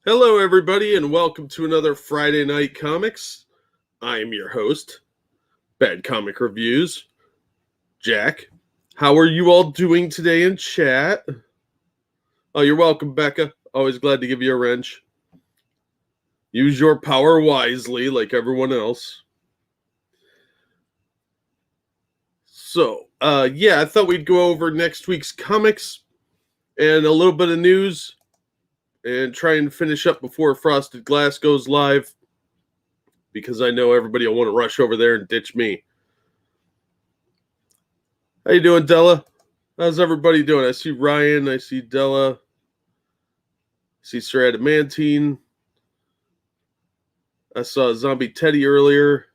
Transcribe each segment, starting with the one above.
Hello, everybody, and welcome to another Friday Night Comics. I am your host, Bad Comic Reviews, Jack. How are you all doing today in chat? Oh, you're welcome, Becca. Always glad to give you a wrench. Use your power wisely, like everyone else. So, I thought we'd go over next week's comics and a little bit of news and try and finish up before Frosted Glass goes live, because I know everybody will want to rush over there and ditch me. How you doing, Della? How's everybody doing? I see Ryan. I see Della. I see Sir Adamantine. I saw Zombie Teddy earlier.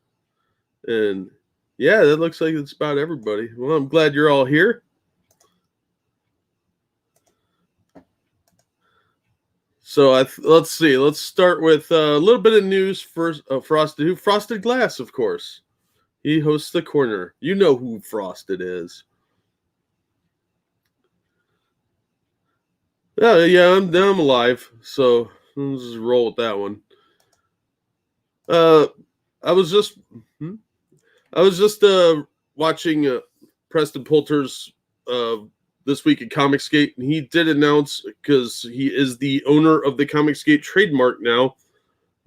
And yeah, that looks like it's about everybody. Well, I'm glad you're all here. So let's see. Let's start with a little bit of news first. Frosted Glass, of course. He hosts the corner. You know who Frosted is. Yeah, I'm alive. So let's just roll with that one. I was just watching Preston Poulter's This Week at Comicsgate, and he did announce, because he is the owner of the Comicsgate trademark now,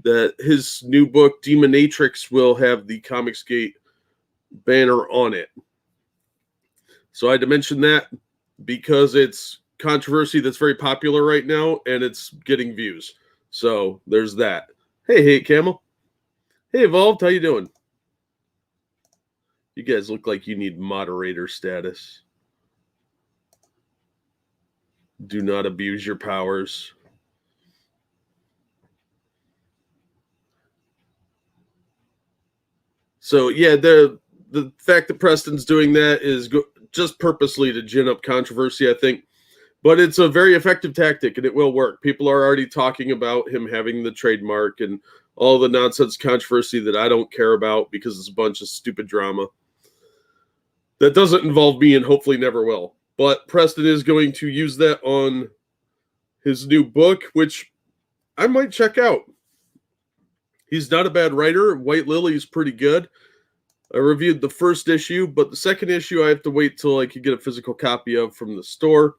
that his new book, Demonatrix, will have the Comicsgate banner on it. So I had to mention that because it's controversy that's very popular right now, and it's getting views. So there's that. Hey, Camel. Hey, Evolved, how you doing? You guys look like you need moderator status. Do not abuse your powers. So yeah, the fact that Preston's doing that is just purposely to gin up controversy, I think. But it's a very effective tactic, and it will work. People are already talking about him having the trademark and all the nonsense controversy that I don't care about, because it's a bunch of stupid drama that doesn't involve me and hopefully never will. But Preston is going to use that on his new book, which I might check out. He's not a bad writer. White Lily is pretty good. I reviewed the first issue, but the second issue I have to wait till I can get a physical copy of from the store.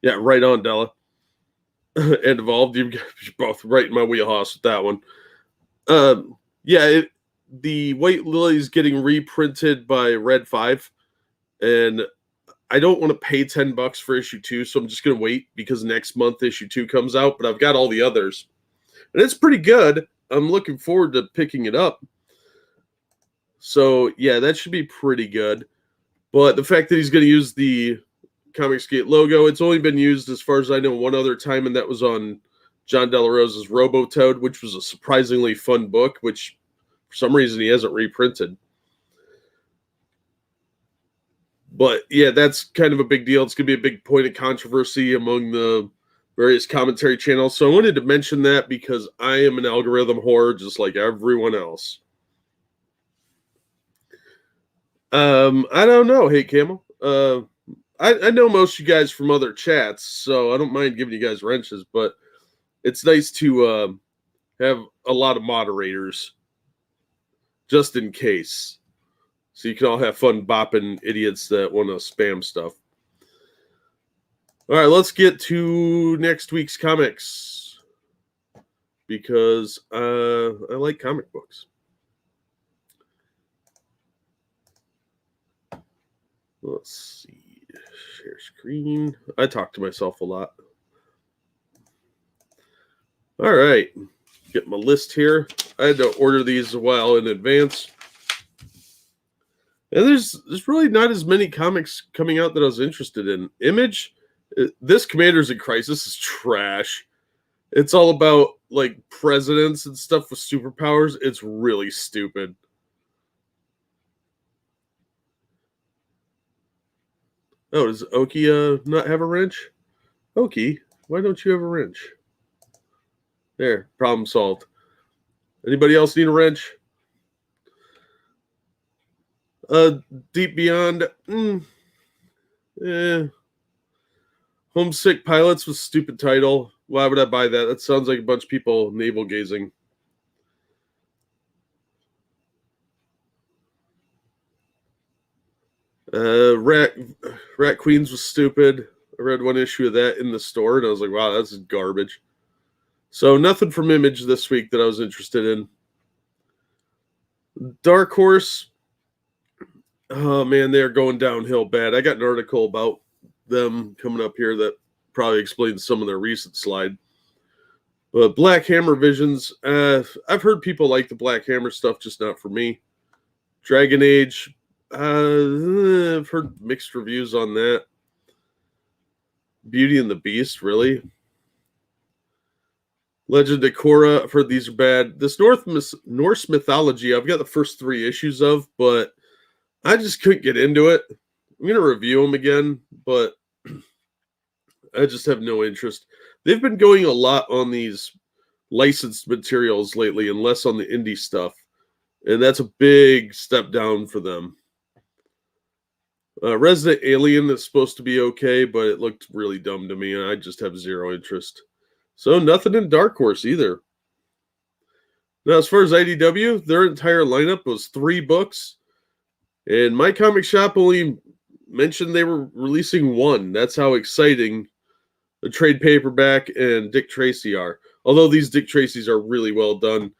Yeah, right on, Della. And Evolved, you're both right in my wheelhouse with that one. The White Lily is getting reprinted by Red 5, and I don't want to pay $10 for issue 2, so I'm just going to wait, because next month issue 2 comes out, but I've got all the others. And it's pretty good. I'm looking forward to picking it up. So, yeah, that should be pretty good. But the fact that he's going to use the Comicsgate logo, it's only been used, as far as I know, one other time, and that was on John Della Rosa's Robotoad, which was a surprisingly fun book, which for some reason he hasn't reprinted. But yeah, that's kind of a big deal. It's going to be a big point of controversy among the various commentary channels. So I wanted to mention that, because I am an algorithm whore just like everyone else. I don't know. Hey, Camel. I know most of you guys from other chats, so I don't mind giving you guys wrenches, but it's nice to have a lot of moderators just in case, so you can all have fun bopping idiots that want to spam stuff. All right, let's get to next week's comics, because I like comic books. Let's see. Share screen. I talk to myself a lot. All right. Get my list here. I had to order these a while in advance. And there's really not as many comics coming out that I was interested in. Image, this Commanders in Crisis is trash. It's all about like presidents and stuff with superpowers. It's really stupid. Oh, does Oki not have a wrench? Oki, why don't you have a wrench? There, problem solved. Anybody else need a wrench? Deep Beyond. Homesick Pilots was a stupid title. Why would I buy that? That sounds like a bunch of people navel gazing. Rat Queens was stupid. I read one issue of that in the store, and I was like, wow, that's garbage. So nothing from Image this week that I was interested in. Dark Horse, oh man, they're going downhill bad. I got an article about them coming up here that probably explains some of their recent slide. But Black Hammer Visions, I've heard people like the Black Hammer stuff, just not for me. Dragon Age, I've heard mixed reviews on that. Beauty and the Beast, really? Legend of Korra, I've heard these are bad. This Norse mythology, I've got the first 3 issues of, but I just couldn't get into it. I'm going to review them again, but I just have no interest. They've been going a lot on these licensed materials lately and less on the indie stuff. And that's a big step down for them. Resident Alien is supposed to be okay, but it looked really dumb to me, and I just have zero interest. So nothing in Dark Horse either. Now, as far as IDW, their entire lineup was 3 books, and my comic shop only mentioned they were releasing 1. That's how exciting the trade paperback and Dick Tracy are. Although these Dick Tracys are really well done,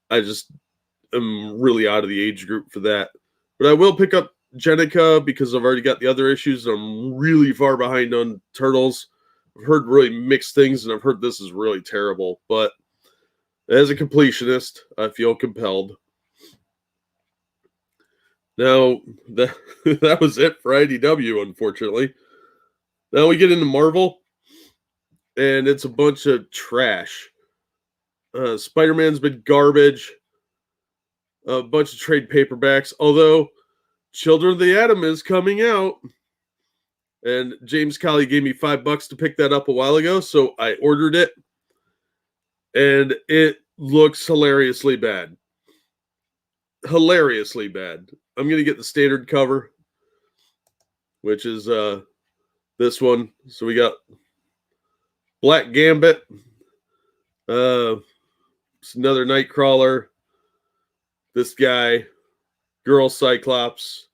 I just am really out of the age group for that. But I will pick up Jenica because I've already got the other issues, and I'm really far behind on Turtles. I've heard really mixed things, and I've heard this is really terrible. But as a completionist, I feel compelled. Now, that was it for IDW, unfortunately. Now we get into Marvel, and it's a bunch of trash. Spider-Man's been garbage. A bunch of trade paperbacks, although Children of the Atom is coming out. And James Colley gave me $5 to pick that up a while ago, so I ordered it. And it looks hilariously bad. Hilariously bad. I'm going to get the standard cover, which is this one. So we got Black Gambit. It's another Nightcrawler. This guy. Girl Cyclops.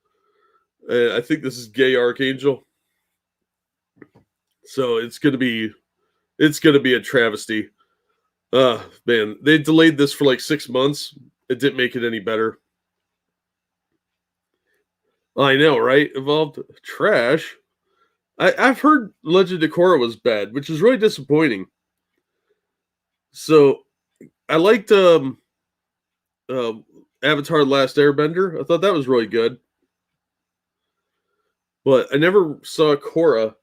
I think this is Gay Archangel. So it's gonna be a travesty. Man, they delayed this for like 6 months. It didn't make it any better. I know, right? Evolved trash. I've heard Legend of Korra was bad, which is really disappointing. So I liked Avatar: The Last Airbender. I thought that was really good. But I never saw Korra.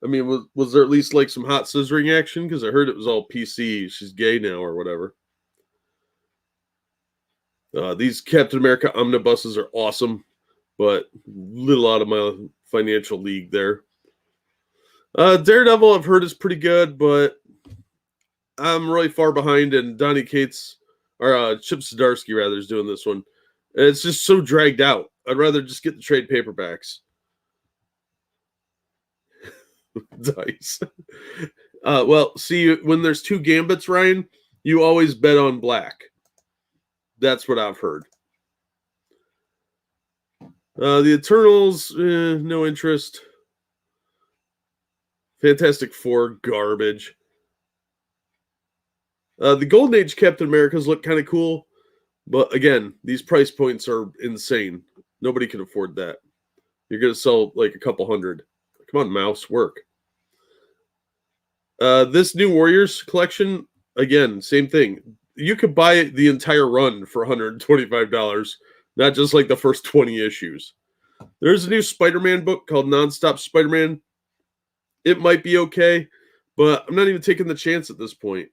I mean, was there at least like some hot scissoring action? Because I heard it was all PC. She's gay now or whatever. These Captain America omnibuses are awesome, but little out of my financial league there. Daredevil, I've heard is pretty good, but I'm really far behind, and Donny Cates, or Chip Zdarsky rather, is doing this one. And it's just so dragged out. I'd rather just get the trade paperbacks. Dice. Well, see, when there's 2 Gambits, Ryan, you always bet on black. That's what I've heard. The Eternals, no interest. Fantastic Four, garbage. The Golden Age Captain Americas look kind of cool, but again, these price points are insane. Nobody can afford that. You're going to sell like a couple hundred. Come on, mouse, work. This New Warriors collection, again, same thing. You could buy the entire run for $125, not just like the first 20 issues. There's a new Spider-Man book called Nonstop Spider-Man. It might be okay, but I'm not even taking the chance at this point.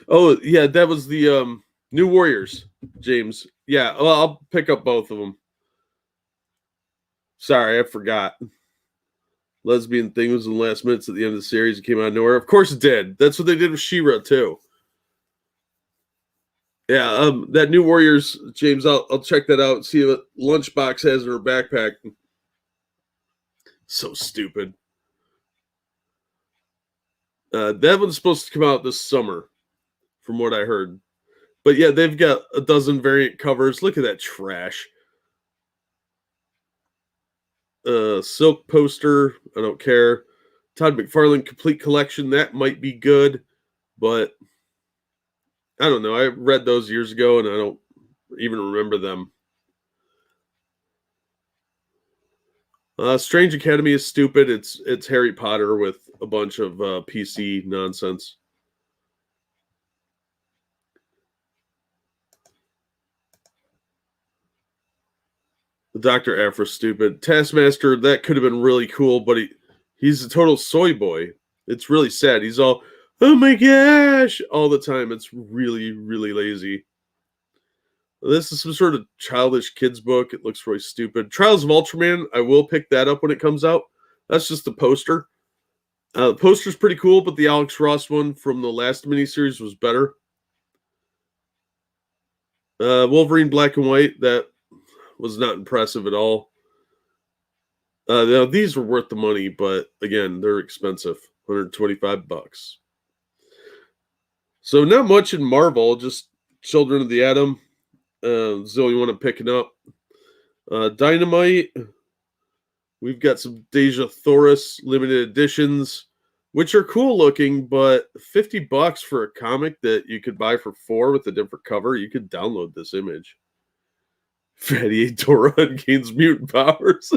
Oh, yeah, that was the New Warriors, James. Yeah, well, I'll pick up both of them. Sorry, I forgot. Lesbian thing was in the last minutes at the end of the series. It came out of nowhere. Of course it did. That's what they did with She-Ra, too. Yeah, that New Warriors, James, I'll check that out and see what Lunchbox has in her backpack. So stupid. That one's supposed to come out this summer, from what I heard. But yeah, they've got a dozen variant covers. Look at that trash. Silk poster. I don't care. Todd McFarlane complete collection. That might be good, but I don't know. I read those years ago, and I don't even remember them. Strange Academy is stupid. It's Harry Potter with a bunch of PC nonsense. The Dr. Afro's stupid. Taskmaster, that could have been really cool, but he's a total soy boy. It's really sad. He's all, oh my gosh, all the time. It's really, really lazy. This is some sort of childish kids book. It looks really stupid. Trials of Ultraman, I will pick that up when it comes out. That's just the poster. The poster's pretty cool, but the Alex Ross one from the last miniseries was better. Wolverine Black and White, that was not impressive at all. Now, these were worth the money, but again, they're expensive. $125. So not much in Marvel, just Children of the Atom. Is the only one I'm picking up. Dynamite. We've got some Deja Thoris limited editions, which are cool looking, but $50 for a comic that you could buy for $4 with a different cover. You could download this image. Fatty Doran gains mutant powers.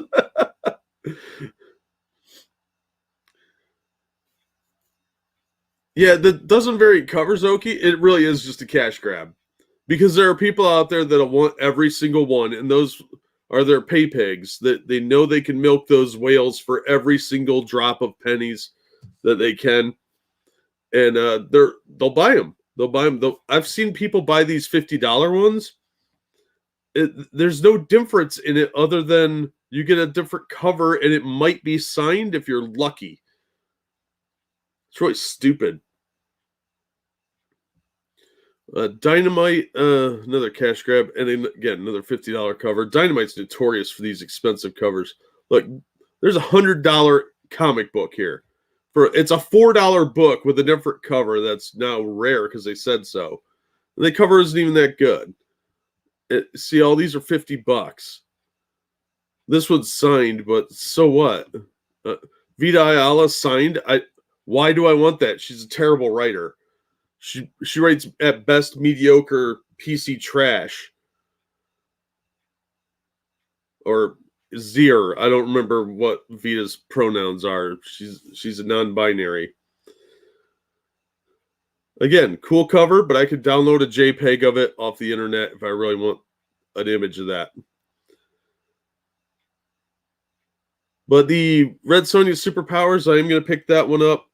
Yeah, that doesn't vary covers, Oki. It really is just a cash grab. Because there are people out there that'll want every single one, and those are their pay pigs that they know they can milk those whales for every single drop of pennies that they can, and they'll buy them. They'll buy them. I've seen people buy these $50 ones. There's no difference in it other than you get a different cover, and it might be signed if you're lucky. It's really stupid. Dynamite, another cash grab, and then again another $50 cover. Dynamite's notorious for these expensive covers. Look, there's $100 comic book here. It's a $4 book with a different cover that's now rare because they said so. And the cover isn't even that good. See, all these are $50. This one's signed, but so what? Vita Ayala signed. Why do I want that? She's a terrible writer. She writes at best mediocre PC trash. Or Zier. I don't remember what Vita's pronouns are. She's a non-binary. Again, cool cover, but I could download a JPEG of it off the internet if I really want an image of that. But the Red Sonja Superpowers, I am going to pick that one up.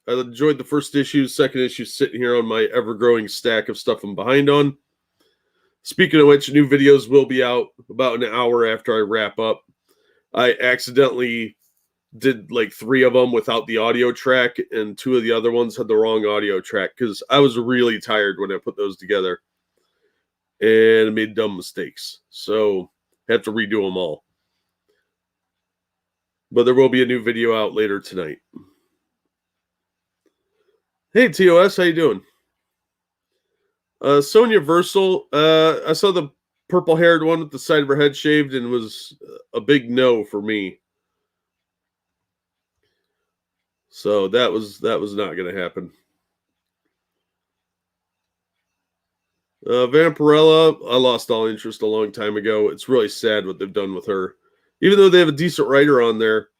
I enjoyed the first issue. Second issue sitting here on my ever-growing stack of stuff I'm behind on. Speaking of which, new videos will be out about an hour after I wrap up. I accidentally did like 3 of them without the audio track, and 2 of the other ones had the wrong audio track because I was really tired when I put those together. And I made dumb mistakes. So I have to redo them all. But there will be a new video out later tonight. Hey, TOS, how you doing? Sonya Versal, I saw the purple-haired one with the side of her head shaved, and it was a big no for me. So that was not going to happen. Vampirella, I lost all interest a long time ago. It's really sad what they've done with her. Even though they have a decent writer on there,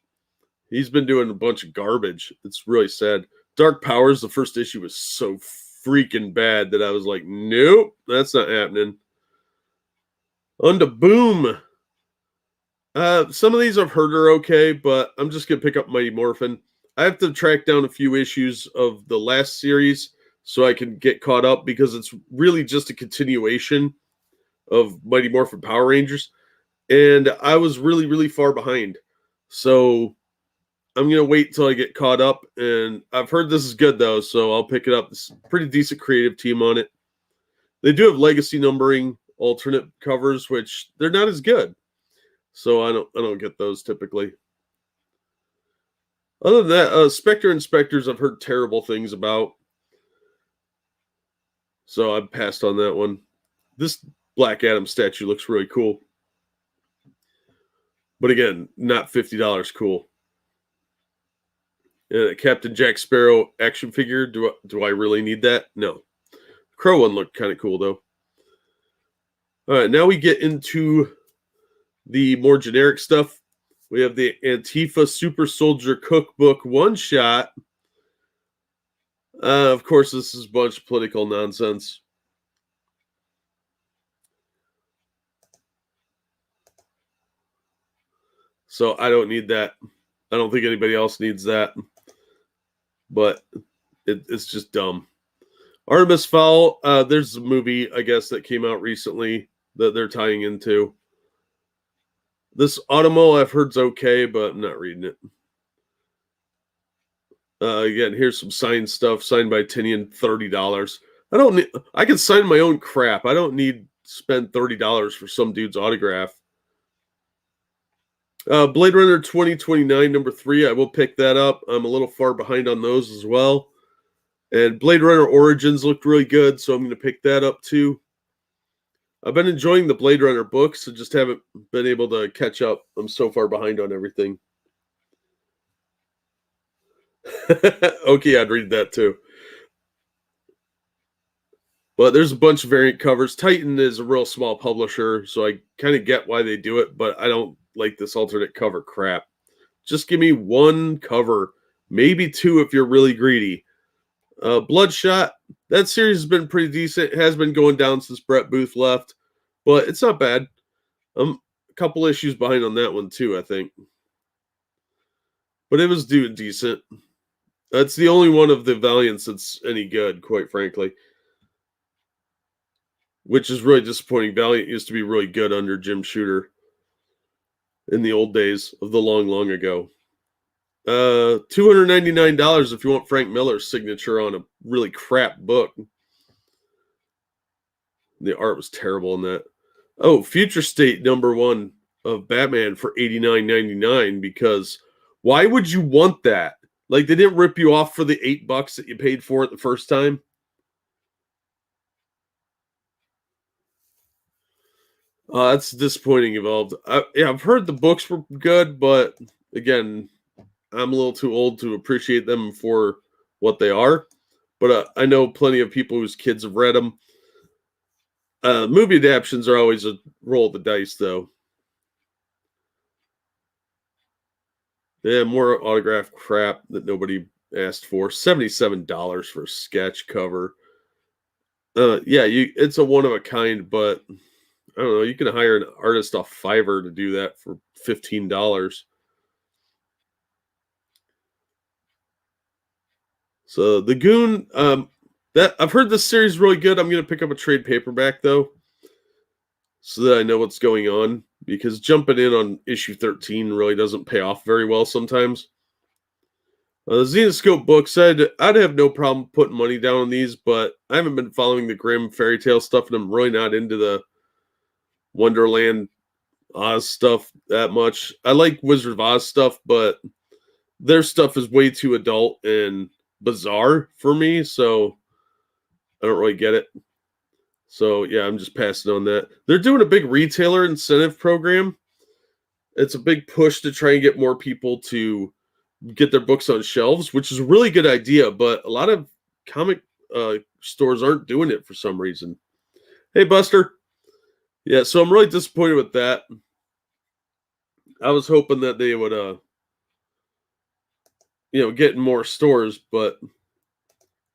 he's been doing a bunch of garbage. It's really sad. Dark Powers, the first issue was so freaking bad that I was like, nope, that's not happening. On to Boom. Some of these I've heard are okay, but I'm just going to pick up Mighty Morphin. I have to track down a few issues of the last series so I can get caught up because it's really just a continuation of Mighty Morphin Power Rangers. And I was really, really far behind. So I'm going to wait till I get caught up. And I've heard this is good, though, so I'll pick it up. It's a pretty decent creative team on it. They do have legacy numbering alternate covers, which they're not as good. So I don't get those typically. Other than that, Spectre Inspectors I've heard terrible things about, so I've passed on that one. This Black Adam statue looks really cool. But again, not $50 cool. Captain Jack Sparrow action figure. Do I really need that? No. Crow one looked kind of cool though. All right, now we get into the more generic stuff. We have the Antifa Super Soldier Cookbook one shot. Of course, this is a bunch of political nonsense. So I don't need that. I don't think anybody else needs that. But it's just dumb. Artemis Fowl, there's a movie, I guess, that came out recently that they're tying into. This Automo I've heard's okay, but I'm not reading it. Again, here's some signed stuff, signed by Tinian, $30. I can sign my own crap. I don't need to spend $30 for some dude's autograph. Blade Runner 2029, number 3, I will pick that up. I'm a little far behind on those as well. And Blade Runner Origins looked really good, so I'm going to pick that up too. I've been enjoying the Blade Runner books, I just haven't been able to catch up. I'm so far behind on everything. Okay, I'd read that too. But there's a bunch of variant covers. Titan is a real small publisher, so I kind of get why they do it, but I don't like this alternate cover crap. Just give me one cover, maybe 2 if you're really greedy. Bloodshot, that series has been pretty decent. It has been going down since Brett Booth left, but it's not bad. A couple issues behind on that one too, I think. But it was doing decent. That's the only one of the Valiants that's any good, quite frankly. Which is really disappointing. Valiant used to be really good under Jim Shooter in the old days of the long, long ago. $299 if you want Frank Miller's signature on a really crap book. The art was terrible in that. Oh, Future State number 1 of Batman for $89.99, because why would you want that? Like, they didn't rip you off for the $8 that you paid for it the first time? That's disappointing, Evolved. I've heard the books were good, but again, I'm a little too old to appreciate them for what they are. But I know plenty of people whose kids have read them. Movie adaptations are always a roll of the dice, though. Yeah, more autograph crap that nobody asked for. $77 for a sketch cover. It's a one of a kind, but I don't know. You can hire an artist off Fiverr to do that for $15. So the Goon, that I've heard this series is really good. I'm going to pick up a trade paperback though, so that I know what's going on, because jumping in on issue 13 really doesn't pay off very well sometimes. The Xenoscope books, I'd have no problem putting money down on these, but I haven't been following the Grimm fairy tale stuff, and I'm really not into the Wonderland Oz stuff that much. I like Wizard of Oz stuff, but their stuff is way too adult and bizarre for me, so I don't really get it. So yeah, I'm just passing on that. They're doing a big retailer incentive program. It's a big push to try and get more people to get their books on shelves, which is a really good idea, but a lot of comic stores aren't doing it for some reason. Hey, Buster. Yeah, so I'm really disappointed with that. I was hoping that they would, get in more stores, but,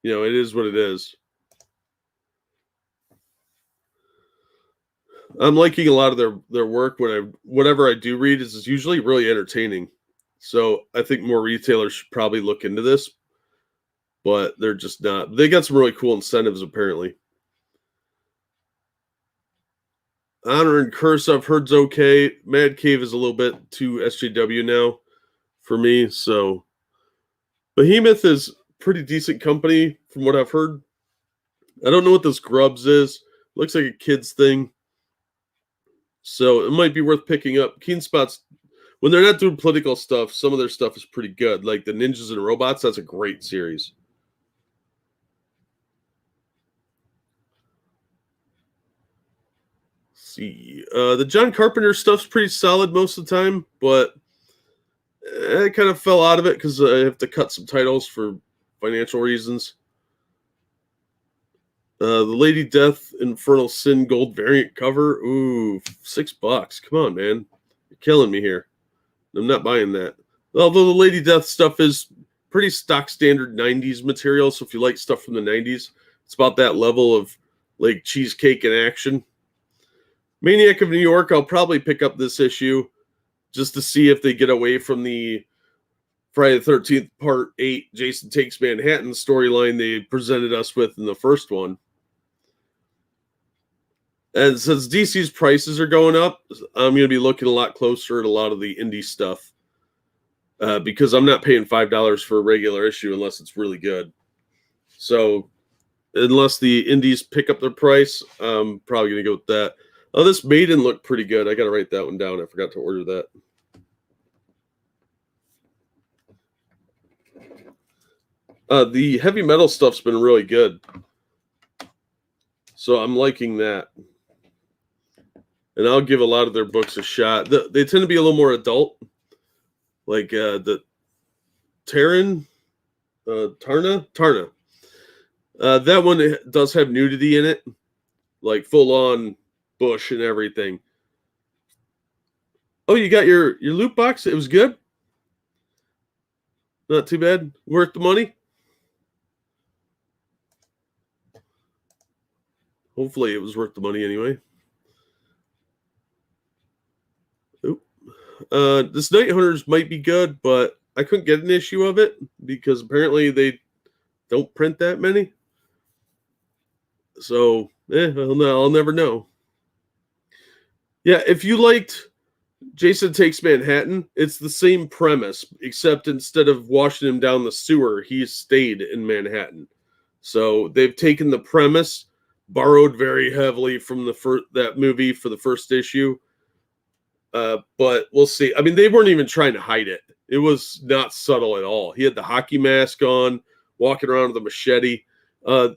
it is what it is. I'm liking a lot of their work. Whatever I do read is usually really entertaining. So I think more retailers should probably look into this, but they're just not. They got some really cool incentives, apparently. Honor and Curse, I've heard's okay. Mad Cave is a little bit too SJW now for me. So Behemoth is pretty decent company from what I've heard. I don't know what this Grubs is. Looks like a kid's thing. So it might be worth picking up. Keen Spot's when they're not doing political stuff, some of their stuff is pretty good. Like the Ninjas and Robots, that's a great series. Let's see, the John Carpenter stuff's pretty solid most of the time, but I kind of fell out of it because I have to cut some titles for financial reasons. The Lady Death Infernal Sin Gold variant cover. Ooh, $6. Come on, man. You're killing me here. I'm not buying that. Although the Lady Death stuff is pretty stock standard 90s material, so if you like stuff from the 90s, it's about that level of like cheesecake in action. Maniac of New York, I'll probably pick up this issue just to see if they get away from the Friday the 13th Part 8 Jason Takes Manhattan storyline they presented us with in the first one. And since DC's prices are going up, I'm going to be looking a lot closer at a lot of the indie stuff because I'm not paying $5 for a regular issue unless it's really good. So unless the indies pick up their price, I'm probably going to go with that. Oh, this Maiden looked pretty good. I got to write that one down. I forgot to order that. The heavy metal stuff's been really good. So I'm liking that. And I'll give a lot of their books a shot. They tend to be a little more adult. Like the Tarna. That one does have nudity in it. Like full-on bush and everything. Oh, you got your loot box? It was good? Not too bad? Worth the money? Hopefully it was worth the money anyway. This Night Hunters might be good, but I couldn't get an issue of it because apparently they don't print that many. So, I'll never know. Yeah, if you liked Jason Takes Manhattan, it's the same premise, except instead of washing him down the sewer, he stayed in Manhattan. So they've taken the premise, borrowed very heavily from that movie for the first issue. But we'll see. I mean, they weren't even trying to hide it. It was not subtle at all. He had the hockey mask on, walking around with a machete.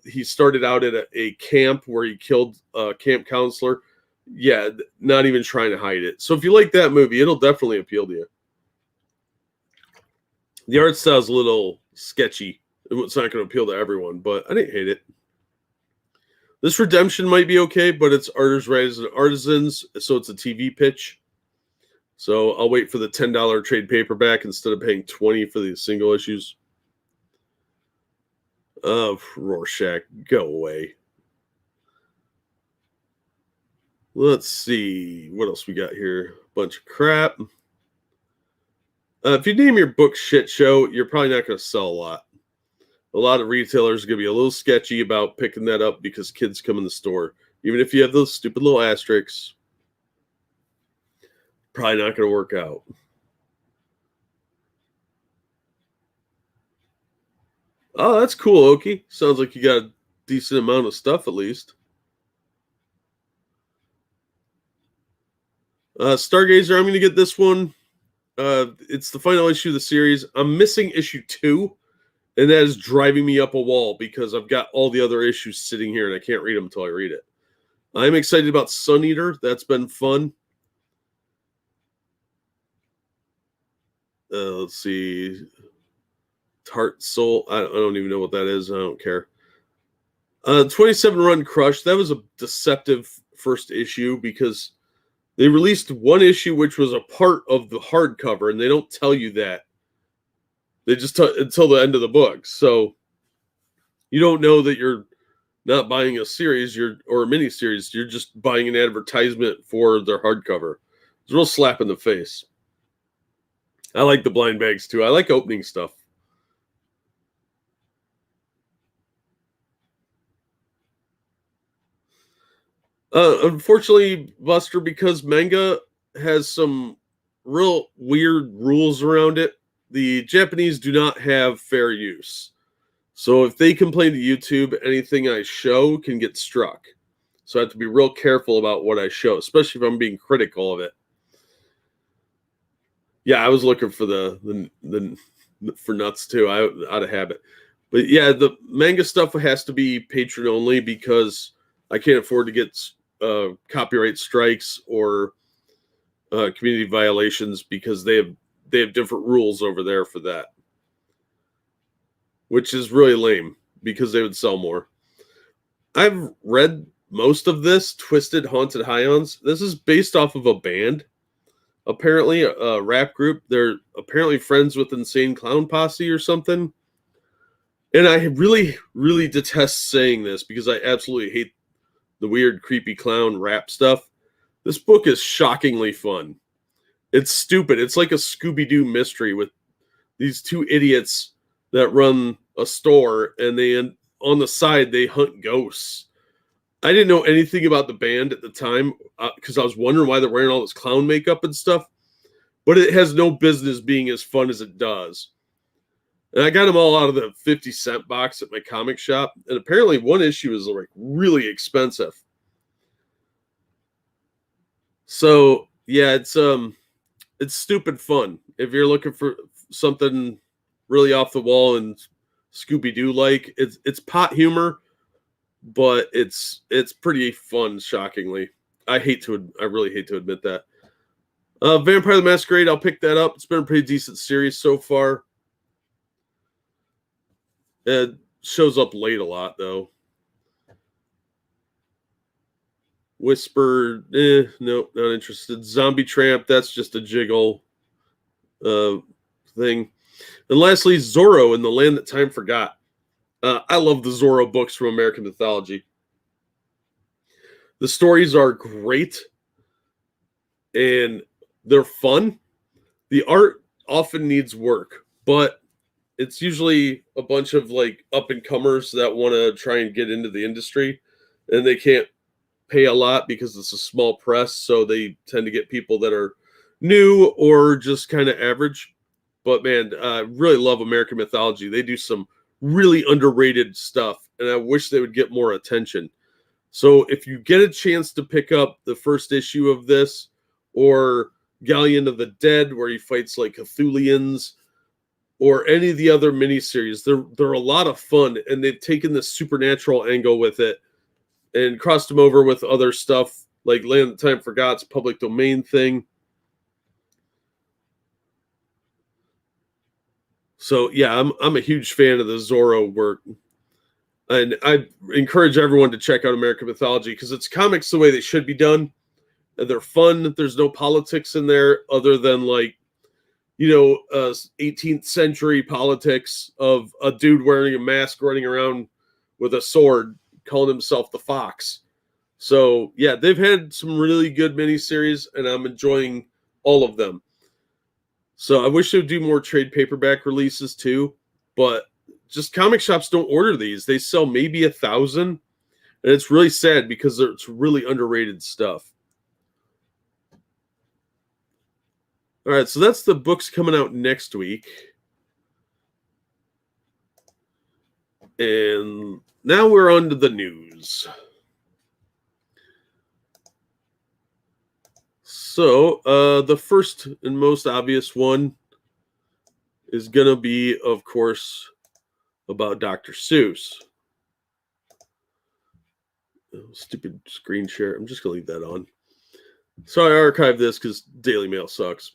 He started out at a camp where he killed a camp counselor. Yeah, not even trying to hide it. So if you like that movie, it'll definitely appeal to you. The art style's a little sketchy. It's not going to appeal to everyone, but I didn't hate it. This Redemption might be okay, but it's Artists Rise and Artisans, so it's a TV pitch. So I'll wait for the $10 trade paperback instead of paying $20 for the single issues. Rorschach, go away. Let's see. What else we got here? Bunch of crap. If you name your book Shit Show, you're probably not going to sell a lot. A lot of retailers are going to be a little sketchy about picking that up because kids come in the store. Even if you have those stupid little asterisks, probably not going to work out. Oh, that's cool, Oki. Sounds like you got a decent amount of stuff at least. Stargazer, I'm going to get this one. It's the final issue of the series. I'm missing issue 2, and that is driving me up a wall because I've got all the other issues sitting here and I can't read them until I read it. I'm excited about Sun Eater. That's been fun. Let's see. Tart Soul. I don't even know what that is. I don't care. 27 Run Crush. That was a deceptive first issue because they released one issue which was a part of the hardcover, and they don't tell you that. They just until the end of the book. So you don't know that you're not buying a series or a mini series. You're just buying an advertisement for their hardcover. It's a real slap in the face. I like the blind bags too. I like opening stuff. Unfortunately, Buster, because manga has some real weird rules around it, the Japanese do not have fair use. So if they complain to YouTube, anything I show can get struck. So I have to be real careful about what I show, especially if I'm being critical of it. Yeah, I was looking for the for nuts too. Out of habit, but yeah, the manga stuff has to be patron only because I can't afford to get copyright strikes or community violations because they have different rules over there for that, which is really lame because they would sell more. I've read most of this Twisted Haunted Highons. This is based off of a band, apparently a rap group. They're apparently friends with Insane Clown Posse or something. And I really, really detest saying this because I absolutely hate the weird, creepy clown rap stuff. This book is shockingly fun. It's stupid. It's like a Scooby-Doo mystery with these two idiots that run a store, and on the side they hunt ghosts. I didn't know anything about the band at the time because I was wondering why they're wearing all this clown makeup and stuff. But it has no business being as fun as it does. And I got them all out of the 50-cent box at my comic shop. And apparently one issue is like really expensive. So yeah, it's stupid fun. If you're looking for something really off the wall and Scooby-Doo like, it's pot humor, but it's pretty fun, shockingly. I really hate to admit that. Vampire the Masquerade, I'll pick that up. It's been a pretty decent series so far. It shows up late a lot, though. Whisper, nope, not interested. Zombie Tramp, that's just a jiggle thing. And lastly, Zorro in the Land That Time Forgot. I love the Zorro books from American mythology. The stories are great, and they're fun. The art often needs work, but it's usually a bunch of like up and comers that want to try and get into the industry, and they can't pay a lot because it's a small press, so they tend to get people that are new or just kind of average. But man, I really love American mythology. They do some really underrated stuff, and I wish they would get more attention. So if you get a chance to pick up the first issue of this, or Galleon of the Dead, where he fights like Cthulians, or any of the other miniseries, they're a lot of fun, and they've taken this supernatural angle with it and crossed them over with other stuff like Land That Time Forgot's public domain thing. So yeah, I'm a huge fan of the Zorro work, and I encourage everyone to check out American mythology because it's comics the way they should be done. And they're fun. There's no politics in there other than like 18th century politics of a dude wearing a mask running around with a sword calling himself the Fox. So yeah, they've had some really good miniseries, and I'm enjoying all of them. So I wish they would do more trade paperback releases too, but just comic shops don't order these. They sell maybe 1,000, and it's really sad because it's really underrated stuff. All right, so that's the books coming out next week. And now we're on to the news. So the first and most obvious one is going to be, of course, about Dr. Seuss. Oh, stupid screen share. I'm just going to leave that on. So I archived this because Daily Mail sucks.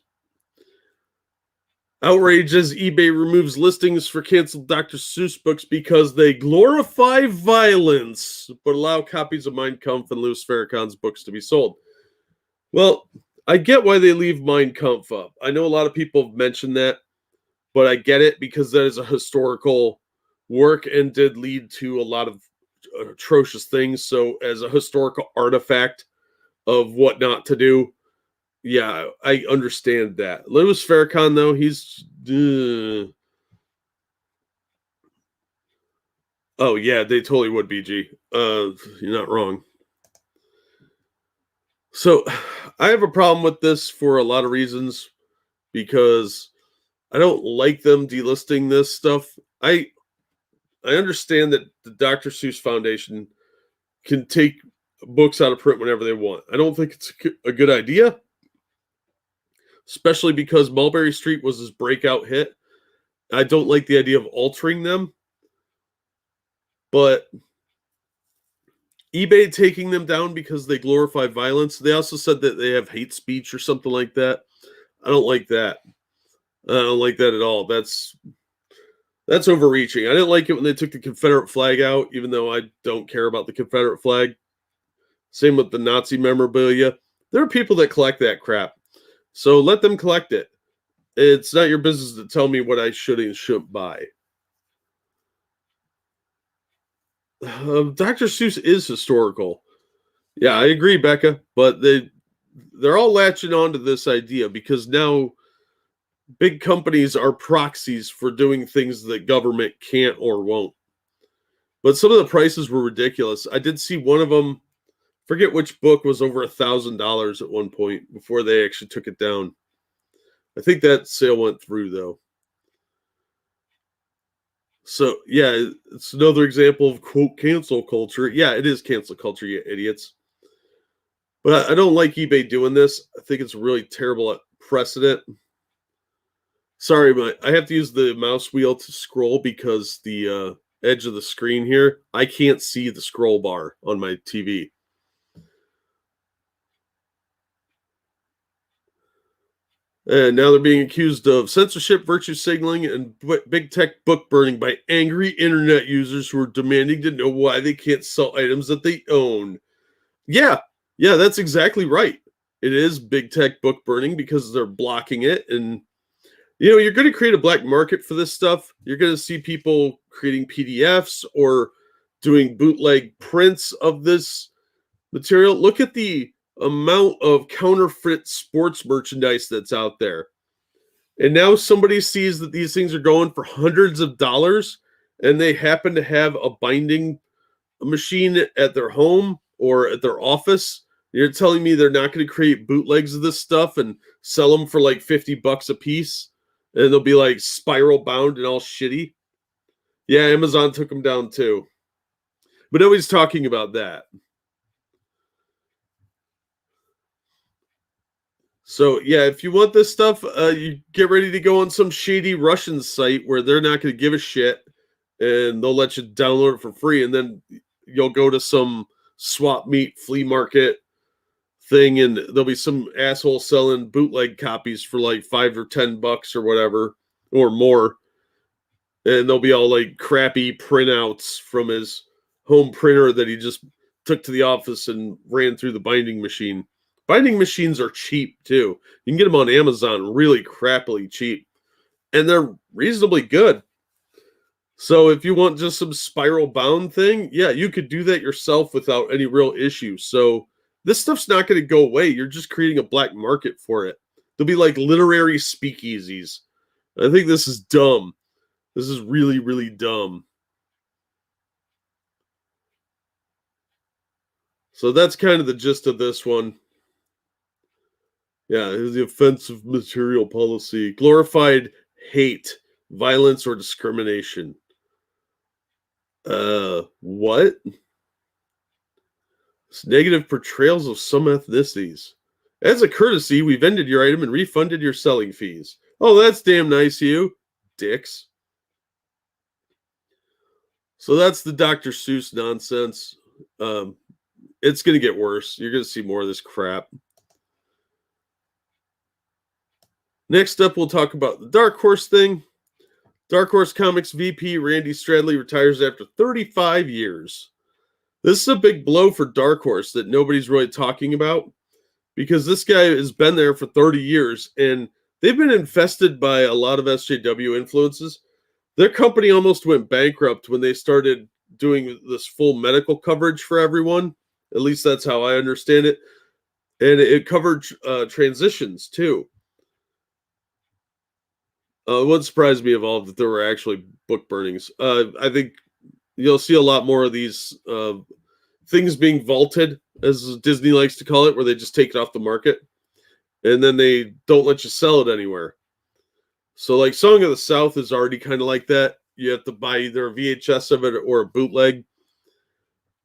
Outrage as eBay removes listings for canceled Dr. Seuss books because they glorify violence, but allow copies of Mein Kampf and Louis Farrakhan's books to be sold. Well, I get why they leave Mein Kampf up. I know a lot of people have mentioned that, but I get it because that is a historical work and did lead to a lot of atrocious things. So as a historical artifact of what not to do, yeah, I understand that. Louis Farrakhan, though, he's... Oh, yeah, they totally would, BG. You're not wrong. So, I have a problem with this for a lot of reasons because I don't like them delisting this stuff. I understand that the Dr. Seuss Foundation can take books out of print whenever they want. I don't think it's a good idea. especially because Mulberry Street was his breakout hit. I don't like the idea of altering them, but eBay taking them down because they glorify violence. They also said that they have hate speech or something like that. I don't like that. I don't like that at all. That's overreaching. I didn't like it when they took the Confederate flag out, even though I don't care about the Confederate flag. Same with the Nazi memorabilia. There are people that collect that crap. So let them collect it. It's not your business to tell me what I should and shouldn't buy. Dr. Seuss is historical. Yeah, I agree, Becca. But they're all latching on to this idea because now big companies are proxies for doing things that government can't or won't. But some of the prices were ridiculous. I did see one of them, forget which book, was over $1,000 at one point before they actually took it down. I think that sale went through, though. So, yeah, it's another example of, quote, cancel culture. Yeah, it is cancel culture, you idiots. But I don't like eBay doing this. I think it's really terrible precedent. Sorry, but I have to use the mouse wheel to scroll because the edge of the screen here, I can't see the scroll bar on my TV. And now they're being accused of censorship, virtue signaling, and big tech book burning by angry internet users who are demanding to know why they can't sell items that they own. Yeah, that's exactly right. It is big tech book burning because they're blocking it. And, you're going to create a black market for this stuff. You're going to see people creating PDFs or doing bootleg prints of this material. Look at the amount of counterfeit sports merchandise that's out there. And now somebody sees that these things are going for hundreds of dollars and they happen to have a binding machine at their home or at their office. You're telling me they're not going to create bootlegs of this stuff and sell them for like $50 a piece? And they'll be like spiral bound and all shitty. Yeah, Amazon took them down too. But nobody's talking about that. So, yeah, if you want this stuff, you get ready to go on some shady Russian site where they're not going to give a shit and they'll let you download it for free. And then you'll go to some swap meet flea market thing and there'll be some asshole selling bootleg copies for like $5 or $10 or whatever or more. And they'll be all like crappy printouts from his home printer that he just took to the office and ran through the binding machine. Binding machines are cheap too. You can get them on Amazon really crappily cheap. And they're reasonably good. So if you want just some spiral bound thing, yeah, you could do that yourself without any real issue. So this stuff's not going to go away. You're just creating a black market for it. There'll be like literary speakeasies. I think this is dumb. This is really, really dumb. So that's kind of the gist of this one. Yeah, the offensive material policy. Glorified hate, violence, or discrimination. What? It's negative portrayals of some ethnicities. As a courtesy, we've ended your item and refunded your selling fees. Oh, that's damn nice of you, dicks. So that's the Dr. Seuss nonsense. It's going to get worse. You're going to see more of this crap. Next up, we'll talk about the Dark Horse thing. Dark Horse Comics VP Randy Stradley retires after 35 years. This is a big blow for Dark Horse that nobody's really talking about because this guy has been there for 30 years and they've been infested by a lot of SJW influences. Their company almost went bankrupt when they started doing this full medical coverage for everyone. At least that's how I understand it. And it covered transitions too. It wouldn't surprise me at all that there were actually book burnings. I think you'll see a lot more of these things being vaulted, as Disney likes to call it, where they just take it off the market and then they don't let you sell it anywhere. So like Song of the South is already kind of like that. You have to buy either a VHS of it or a bootleg.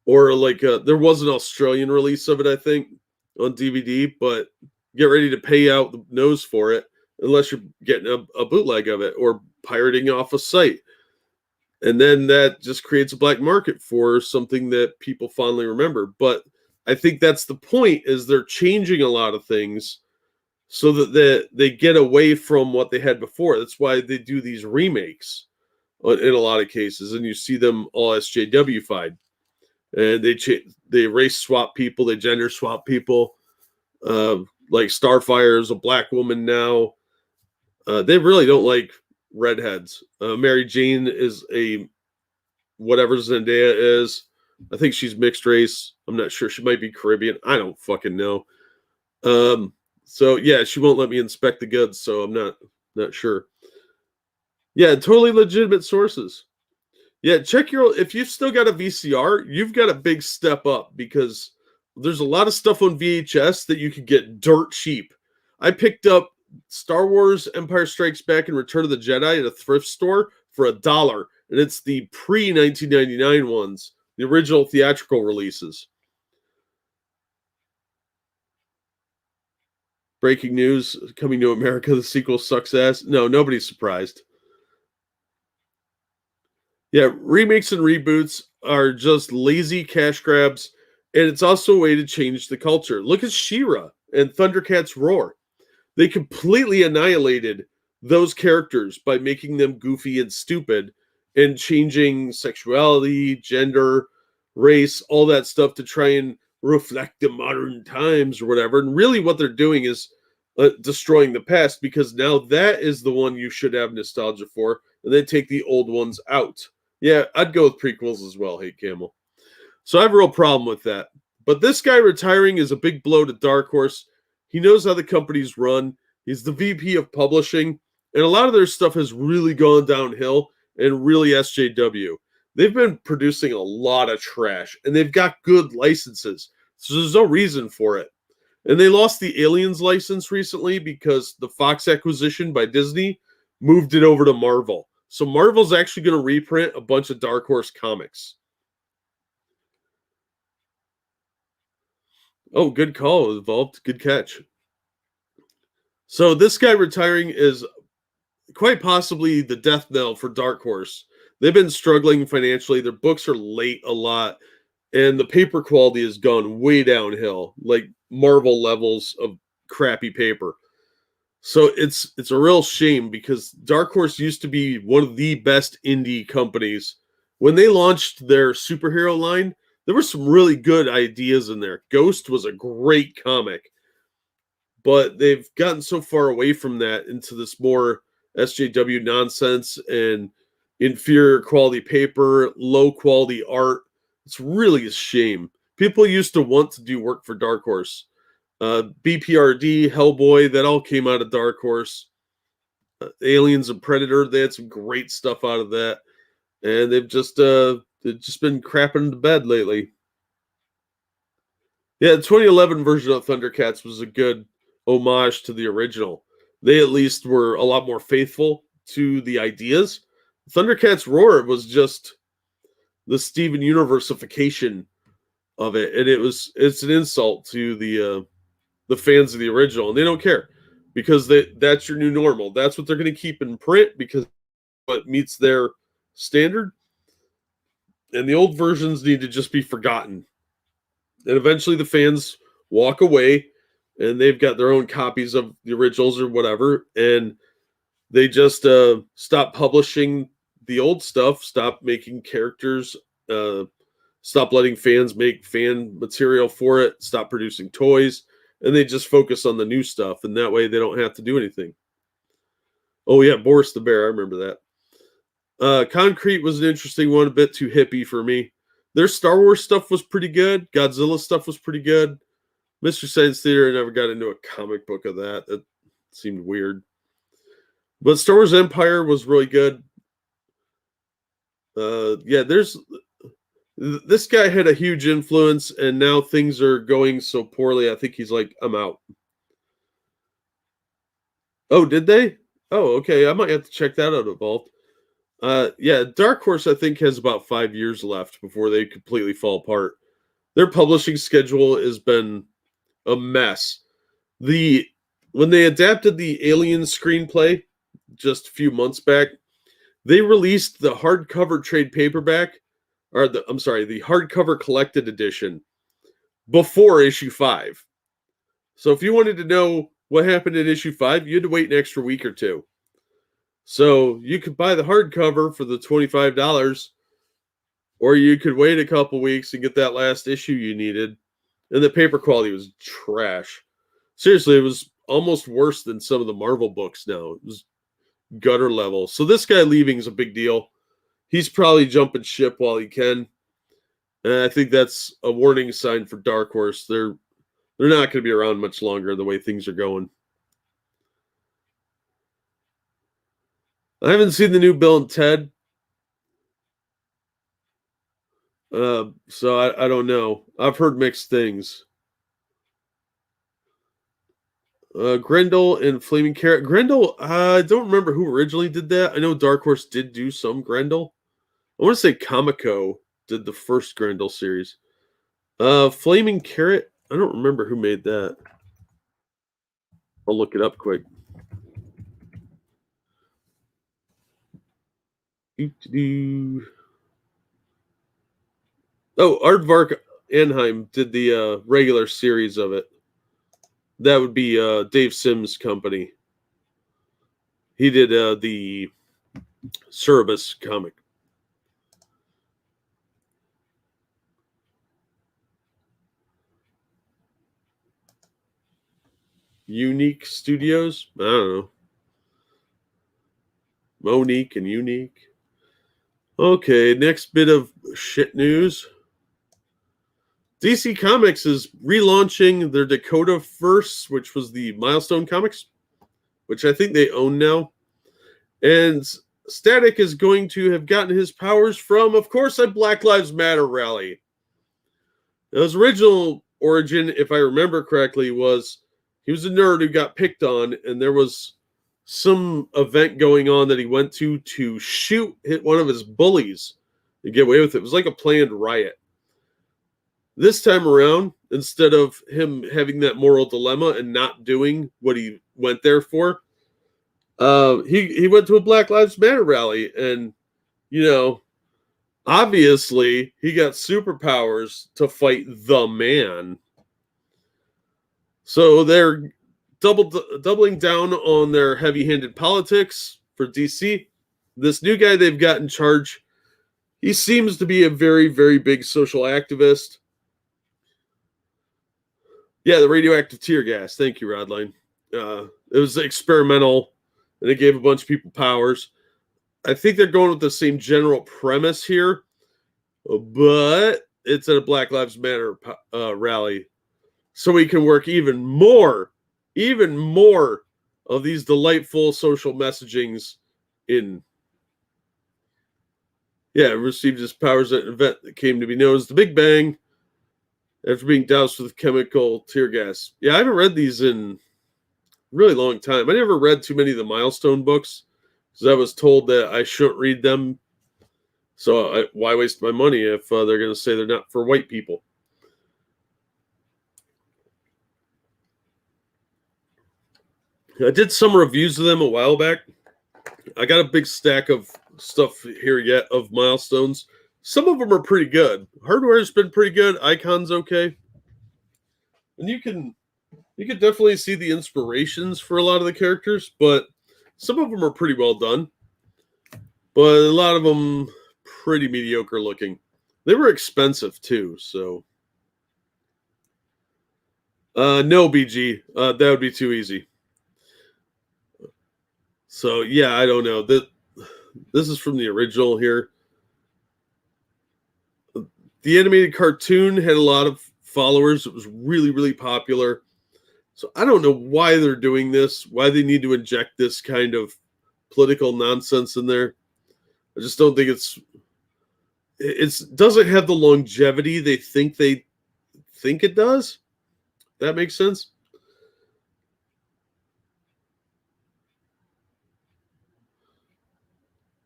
Or like there was an Australian release of it, I think, on DVD, but get ready to pay out the nose for it unless you're getting a bootleg of it or pirating off a site. And then that just creates a black market for something that people fondly remember. But I think that's the point, is they're changing a lot of things so that they get away from what they had before. That's why they do these remakes in a lot of cases, and you see them all SJW-fied. And they race swap people, they gender swap people. Like Starfire is a black woman now. They really don't like redheads. Mary Jane is a whatever Zendaya is. I think she's mixed race. I'm not sure. She might be Caribbean. I don't fucking know. So yeah, she won't let me inspect the goods, so I'm not sure. Yeah, totally legitimate sources. Yeah, check if you've still got a VCR, you've got a big step up, because there's a lot of stuff on VHS that you could get dirt cheap. I picked up Star Wars Empire Strikes Back and Return of the Jedi at a thrift store for $1, and it's the pre-1999 ones, the original theatrical releases. Breaking news, Coming to America, the sequel sucks ass. No, nobody's surprised. Yeah, remakes and reboots are just lazy cash grabs, and it's also a way to change the culture. Look at She-Ra and Thundercats Roar. They completely annihilated those characters by making them goofy and stupid and changing sexuality, gender, race, all that stuff to try and reflect the modern times or whatever. And really what they're doing is destroying the past, because now that is the one you should have nostalgia for, and then take the old ones out. Yeah, I'd go with prequels as well, Hate Camel. So I have a real problem with that. But this guy retiring is a big blow to Dark Horse. He knows how the company's run. He's the VP of publishing, and a lot of their stuff has really gone downhill and really SJW. They've been producing a lot of trash, and they've got good licenses, so there's no reason for it. And they lost the Aliens license recently because the Fox acquisition by Disney moved it over to Marvel. So Marvel's actually going to reprint a bunch of Dark Horse comics. Oh, good call, Evolved. Good catch. So this guy retiring is quite possibly the death knell for Dark Horse. They've been struggling financially. Their books are late a lot, and the paper quality has gone way downhill, like Marvel levels of crappy paper. So it's a real shame, because Dark Horse used to be one of the best indie companies. When they launched their superhero line, there were some really good ideas in there. Ghost was a great comic, but they've gotten so far away from that into this more SJW nonsense and inferior quality paper, low quality art. It's really a shame. People used to want to do work for Dark Horse. BPRD, Hellboy, that all came out of Dark Horse. Aliens and Predator, they had some great stuff out of that, and they've just been crapping to bed lately. Yeah, the 2011 version of Thundercats was a good homage to the original. They at least were a lot more faithful to the ideas. Thundercats Roar was just the Steven Universification of it, and it's an insult to the fans of the original, and they don't care, because that's your new normal. That's what they're going to keep in print, because it meets their standard, and the old versions need to just be forgotten. And eventually the fans walk away, and they've got their own copies of the originals or whatever, and they just stop publishing the old stuff, stop making characters, stop letting fans make fan material for it, stop producing toys, and they just focus on the new stuff, and that way they don't have to do anything. Oh yeah, Boris the Bear, I remember that. Concrete was an interesting one, a bit too hippie for me. Their Star Wars stuff was pretty good. Godzilla stuff was pretty good. Mystery Science Theater, I never got into a comic book of that. That seemed weird. But Star Wars Empire was really good. Yeah, this guy had a huge influence, and now things are going so poorly. I think he's like, I'm out. Oh, did they? Oh, okay. I might have to check that out, Evolved. Yeah, Dark Horse, I think, has about 5 years left before they completely fall apart. Their publishing schedule has been a mess. When they adapted the Alien screenplay just a few months back, they released the hardcover trade paperback, or the hardcover collected edition before issue 5. So if you wanted to know what happened in issue 5, you had to wait an extra week or two. So you could buy the hardcover for the $25, or you could wait a couple weeks and get that last issue you needed. And the paper quality was trash. Seriously, it was almost worse than some of the Marvel books now. It was gutter level. So this guy leaving is a big deal. He's probably jumping ship while he can. And I think that's a warning sign for Dark Horse. They're not going to be around much longer the way things are going. I haven't seen the new Bill and Ted. So I don't know. I've heard mixed things. Grendel and Flaming Carrot. Grendel, I don't remember who originally did that. I know Dark Horse did do some Grendel. I want to say Comico did the first Grendel series. Flaming Carrot, I don't remember who made that. I'll look it up quick. Oh, Aardvark Anheim did the regular series of it. That would be Dave Sims' company. He did the Cerebus comic. Unique Studios? I don't know. Monique and Unique. Okay, next bit of shit news. DC Comics is relaunching their Dakota First, which was the Milestone Comics, which I think they own now. And Static is going to have gotten his powers from, of course, a Black Lives Matter rally. Now, his original origin, if I remember correctly, was he was a nerd who got picked on, and there was some event going on that he went to hit one of his bullies and get away with it. It was like a planned riot. This time around, instead of him having that moral dilemma and not doing what he went there for, he went to a Black Lives Matter rally, and obviously he got superpowers to fight the man. So they're doubling down on their heavy-handed politics for DC. This new guy they've got in charge, he seems to be a very, very big social activist. Yeah, the radioactive tear gas. Thank you, Rodline. It was experimental, and it gave a bunch of people powers. I think they're going with the same general premise here, but it's at a Black Lives Matter rally. So we can work even more of these delightful social messagings in. Yeah, received his powers at an event that came to be known as the Big Bang after being doused with chemical tear gas. Yeah, I haven't read these in a really long time. I never read too many of the Milestone books because I was told that I shouldn't read them. So why waste my money if they're going to say they're not for white people? I did some reviews of them a while back. I got a big stack of stuff here yet of Milestones. Some of them are pretty good. Hardware's been pretty good. Icon's okay. And you can definitely see the inspirations for a lot of the characters, but some of them are pretty well done. But a lot of them pretty mediocre looking. They were expensive too, so no, BG. That would be too easy. So yeah, I don't know. This is from the original here. The animated cartoon had a lot of followers. It was really, really popular. So I don't know why they're doing this, why they need to inject this kind of political nonsense in there. I just don't think it doesn't have the longevity they think it does. That makes sense.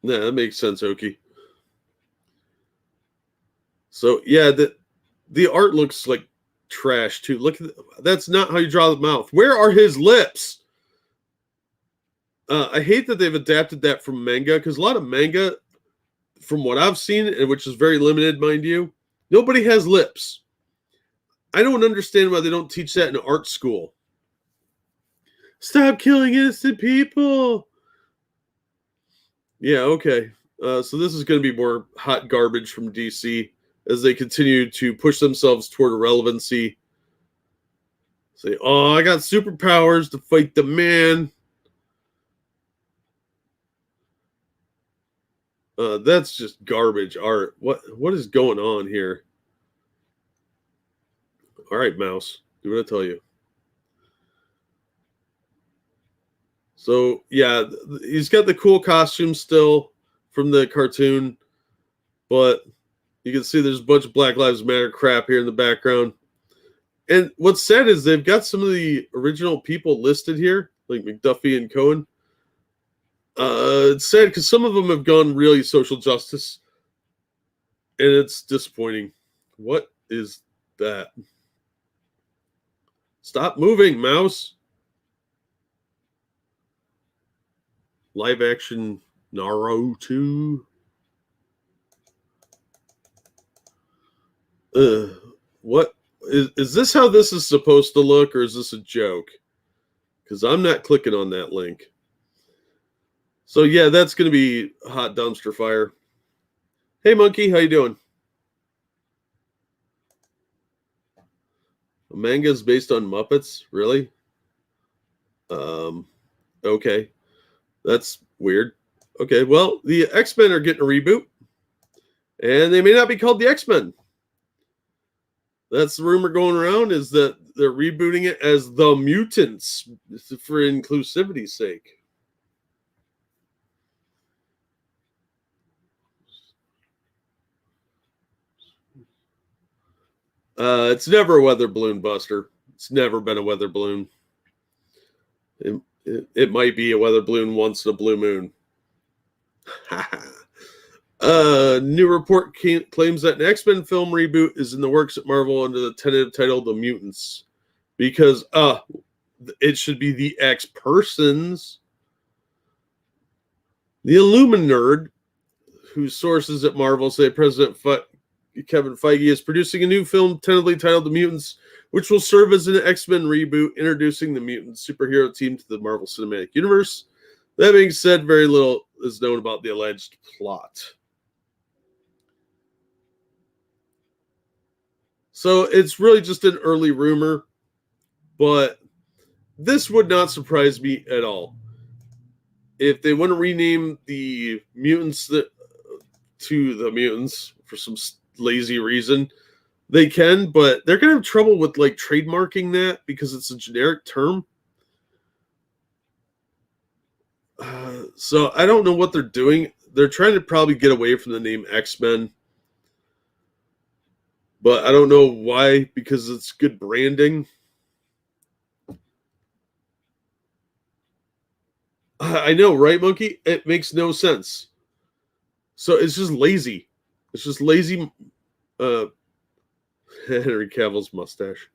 Yeah, that makes sense, Oki. So yeah, the art looks like trash too. Look, that's not how you draw the mouth. Where are his lips? I hate that they've adapted that from manga, because a lot of manga, from what I've seen, and which is very limited, mind you, nobody has lips. I don't understand why they don't teach that in art school. Stop killing innocent people. Yeah, okay. So this is going to be more hot garbage from DC as they continue to push themselves toward irrelevancy. Say, oh, I got superpowers to fight the man. That's just garbage art. What is going on here? All right, Mouse, do what I tell you. So, yeah, he's got the cool costume still from the cartoon, but you can see there's a bunch of Black Lives Matter crap here in the background. And what's sad is they've got some of the original people listed here, like McDuffie and Cohen. It's sad because some of them have gone really social justice, and it's disappointing. What is that? Stop moving, mouse. Live action Naruto. What is this? How this is supposed to look, or is this a joke? Because I'm not clicking on that link. So yeah, that's going to be a hot dumpster fire. Hey, Monkey, how you doing? A manga is based on Muppets, really? Okay, that's weird. Okay, well, the X-Men are getting a reboot, and they may not be called the X-Men. That's the rumor going around, is that they're rebooting it as the Mutants for inclusivity's sake. It's never a weather balloon, Buster. It's never been a weather balloon. It might be a weather balloon once in a blue moon. New report claims that an X-Men film reboot is in the works at Marvel under the tentative title The Mutants, because it should be the X-Persons. The Illuminerd, whose sources at Marvel say President Kevin Feige is producing a new film tentatively titled The Mutants, which will serve as an X-Men reboot, introducing the mutant superhero team to the Marvel Cinematic Universe. That being said, very little is known about the alleged plot. So it's really just an early rumor, but this would not surprise me at all. If they want to rename the mutants to the Mutants for some lazy reason, they can, but they're going to have trouble with like trademarking that because it's a generic term. So I don't know what they're doing. They're trying to probably get away from the name X-Men, but I don't know why, because it's good branding. I know, right, Monkey? It makes no sense. So it's just lazy. It's just lazy. Henry Cavill's mustache.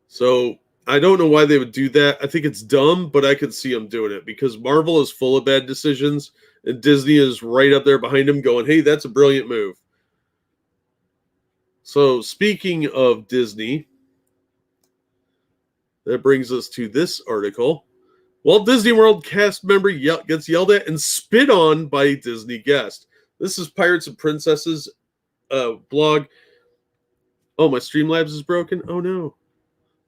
So I don't know why they would do that. I think it's dumb, but I could see them doing it because Marvel is full of bad decisions, and Disney is right up there behind them going, hey, that's a brilliant move. So speaking of Disney, that brings us to this article. Walt Disney World cast member gets yelled at and spit on by Disney guest. This is Pirates and Princesses blog. Oh, my Streamlabs is broken? Oh, no.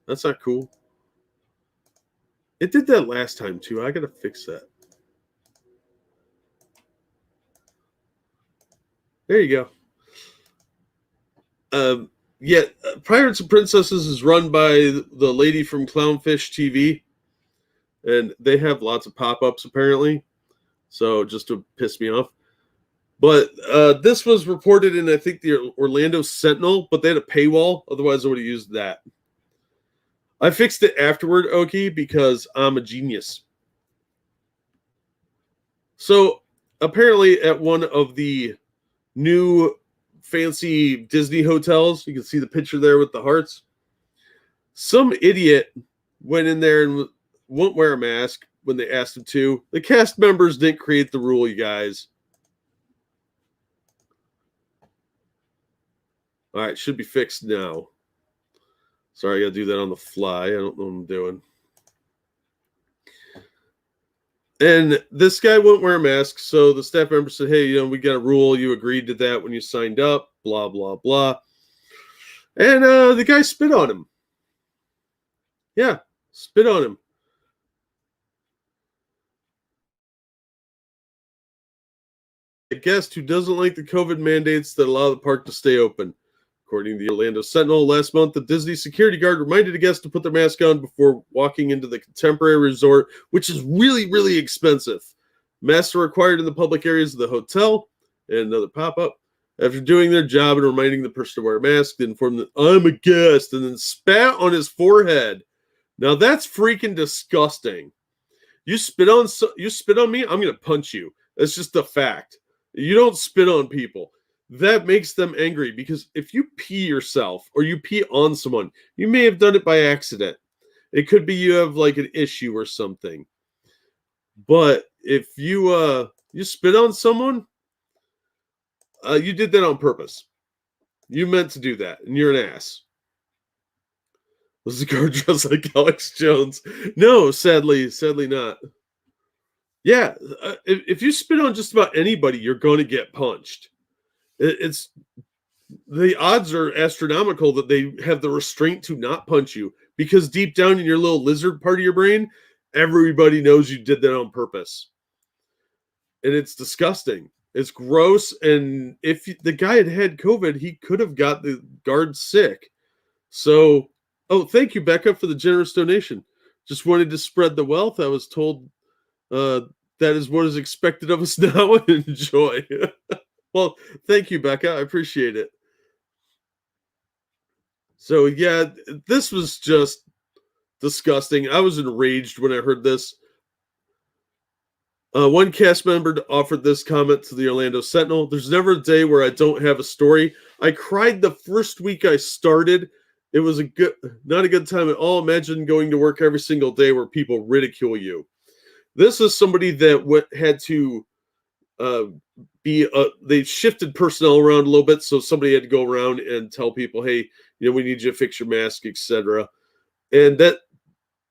That's not cool. It did that last time, too. I got to fix that. There you go. Pirates and Princesses is run by the lady from Clownfish TV. And they have lots of pop-ups, apparently. So, just to piss me off. But this was reported in, I think, the Orlando Sentinel, but they had a paywall. Otherwise, I would have used that. I fixed it afterward, Oki, because I'm a genius. So, apparently, at one of the new fancy Disney hotels. You can see the picture there with the hearts. Some idiot went in there and won't wear a mask when they asked him to. The cast members didn't create the rule, you guys. All right, should be fixed now. Sorry, I got to do that on the fly. I don't know what I'm doing. And this guy won't wear a mask, so the staff member said, hey, we got a rule. You agreed to that when you signed up, blah, blah, blah. And the guy spit on him. Yeah, spit on him. A guest who doesn't like the COVID mandates that allow the park to stay open. According to the Orlando Sentinel, last month, the Disney security guard reminded a guest to put their mask on before walking into the contemporary resort, which is really, really expensive. Masks are required in the public areas of the hotel. And another pop-up. After doing their job and reminding the person to wear a mask, they informed them, I'm a guest, and then spat on his forehead. Now that's freaking disgusting. You spit on me, I'm going to punch you. That's just a fact. You don't spit on people. That makes them angry, because if you pee yourself or you pee on someone, you may have done it by accident. It could be you have like an issue or something. But if you spit on someone, you did that on purpose. You meant to do that, and you're an ass. Was the guard dressed like Alex Jones? No, sadly not. Yeah, if you spit on just about anybody, you're going to get punched. It's the odds are astronomical that they have the restraint to not punch you, because deep down in your little lizard part of your brain, everybody knows you did that on purpose. And it's disgusting. It's gross. And if the guy had COVID, he could have got the guard sick. So, thank you, Becca, for the generous donation. Just wanted to spread the wealth. I was told that is what is expected of us now. Enjoy. Well, thank you, Becca. I appreciate it. So, yeah, this was just disgusting. I was enraged when I heard this. One cast member offered this comment to the Orlando Sentinel. There's never a day where I don't have a story. I cried the first week I started. It was not a good time at all. Imagine going to work every single day where people ridicule you. This is somebody that had to they shifted personnel around a little bit, so somebody had to go around and tell people, hey, we need you to fix your mask, etc. And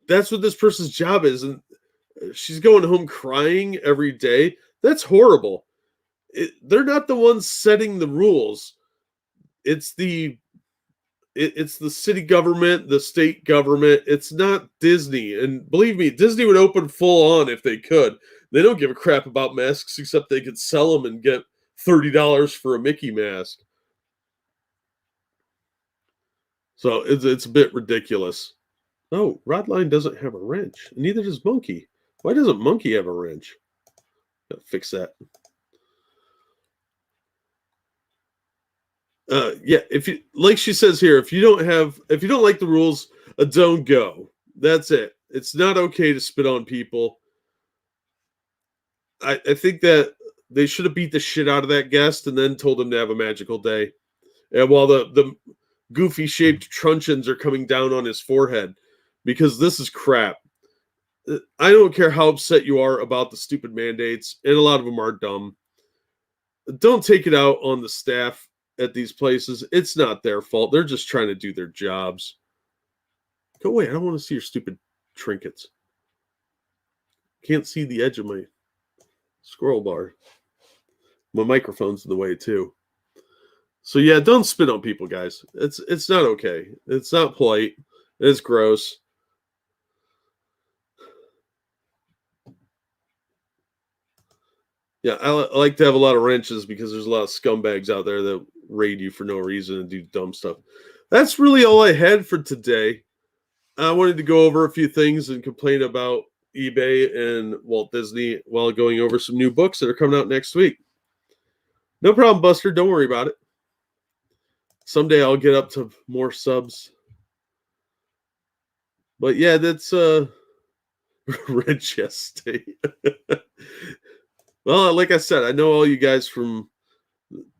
that's what this person's job is. And she's going home crying every day. That's horrible. They're not the ones setting the rules. It's the city government, the state government. It's not Disney. And believe me, Disney would open full on if they could. They don't give a crap about masks, except they could sell them and get $30 for a Mickey mask. So it's a bit ridiculous. Oh, Rodline doesn't have a wrench. Neither does Monkey. Why doesn't Monkey have a wrench? Gotta fix that. Yeah, like she says here, if you don't like the rules, don't go. That's it. It's not okay to spit on people. I think that they should have beat the shit out of that guest and then told him to have a magical day. And while the goofy shaped truncheons are coming down on his forehead, because this is crap. I don't care how upset you are about the stupid mandates, and a lot of them are dumb. Don't take it out on the staff at these places. It's not their fault. They're just trying to do their jobs. Go away. I don't want to see your stupid trinkets. Can't see the edge of my scroll bar. My microphone's in the way too. So yeah, don't spit on people, guys. It's not okay. It's not polite. It's gross. Yeah, I like to have a lot of wrenches because there's a lot of scumbags out there that raid you for no reason and do dumb stuff. That's really all I had for today. I wanted to go over a few things and complain about eBay and Walt Disney while going over some new books that are coming out next week. No problem, Buster. Don't worry about it. Someday I'll get up to more subs. But yeah, that's Red Chest State. Well, like I said, I know all you guys from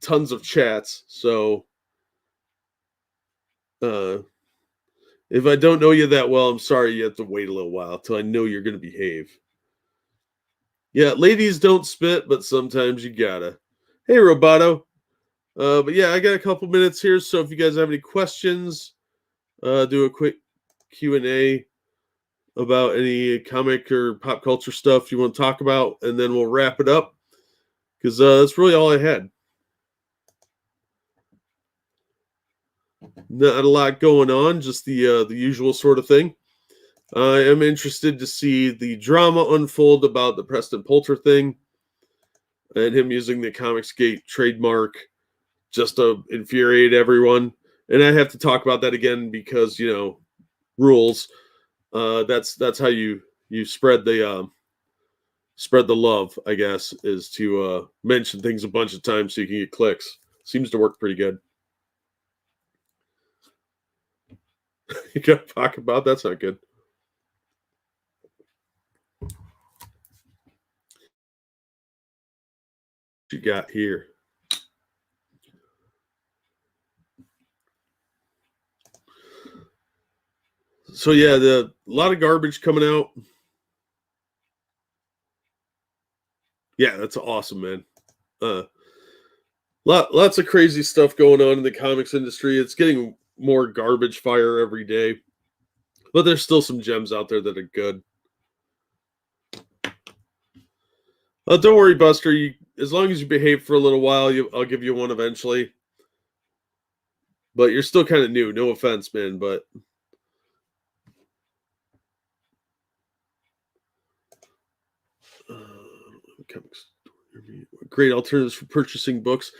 tons of chats. So if I don't know you that well, I'm sorry you have to wait a little while till I know you're going to behave. Yeah, ladies don't spit, but sometimes you gotta. Hey, Roboto. But yeah, I got a couple minutes here, so if you guys have any questions, do a quick Q&A about any comic or pop culture stuff you want to talk about, and then we'll wrap it up, because that's really all I had. Not a lot going on, just the usual sort of thing. I am interested to see the drama unfold about the Preston Poulter thing and him using the Comicsgate trademark just to infuriate everyone. And I have to talk about that again because, rules. That's how you spread the love, I guess, is to mention things a bunch of times so you can get clicks. Seems to work pretty good. You got to talk about that's not good. What you got here? So yeah, a lot of garbage coming out. Yeah, that's awesome, man. Lots of crazy stuff going on in the comics industry. It's getting more garbage fire every day, but there's still some gems out there that are good. Don't worry, Buster. As long as you behave for a little while, I'll give you one eventually. But you're still kind of new. No offense, man. But comics, great alternatives for purchasing books.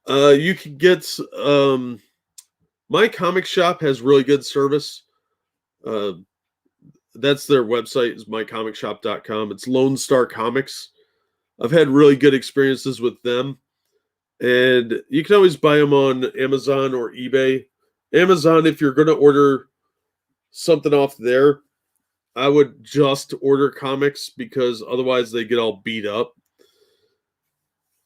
You can get My Comic Shop has really good service. That's their website is mycomicshop.com. It's Lone Star Comics. I've had really good experiences with them. And you can always buy them on Amazon or eBay. Amazon, if you're going to order something off there, I would just order comics because otherwise they get all beat up.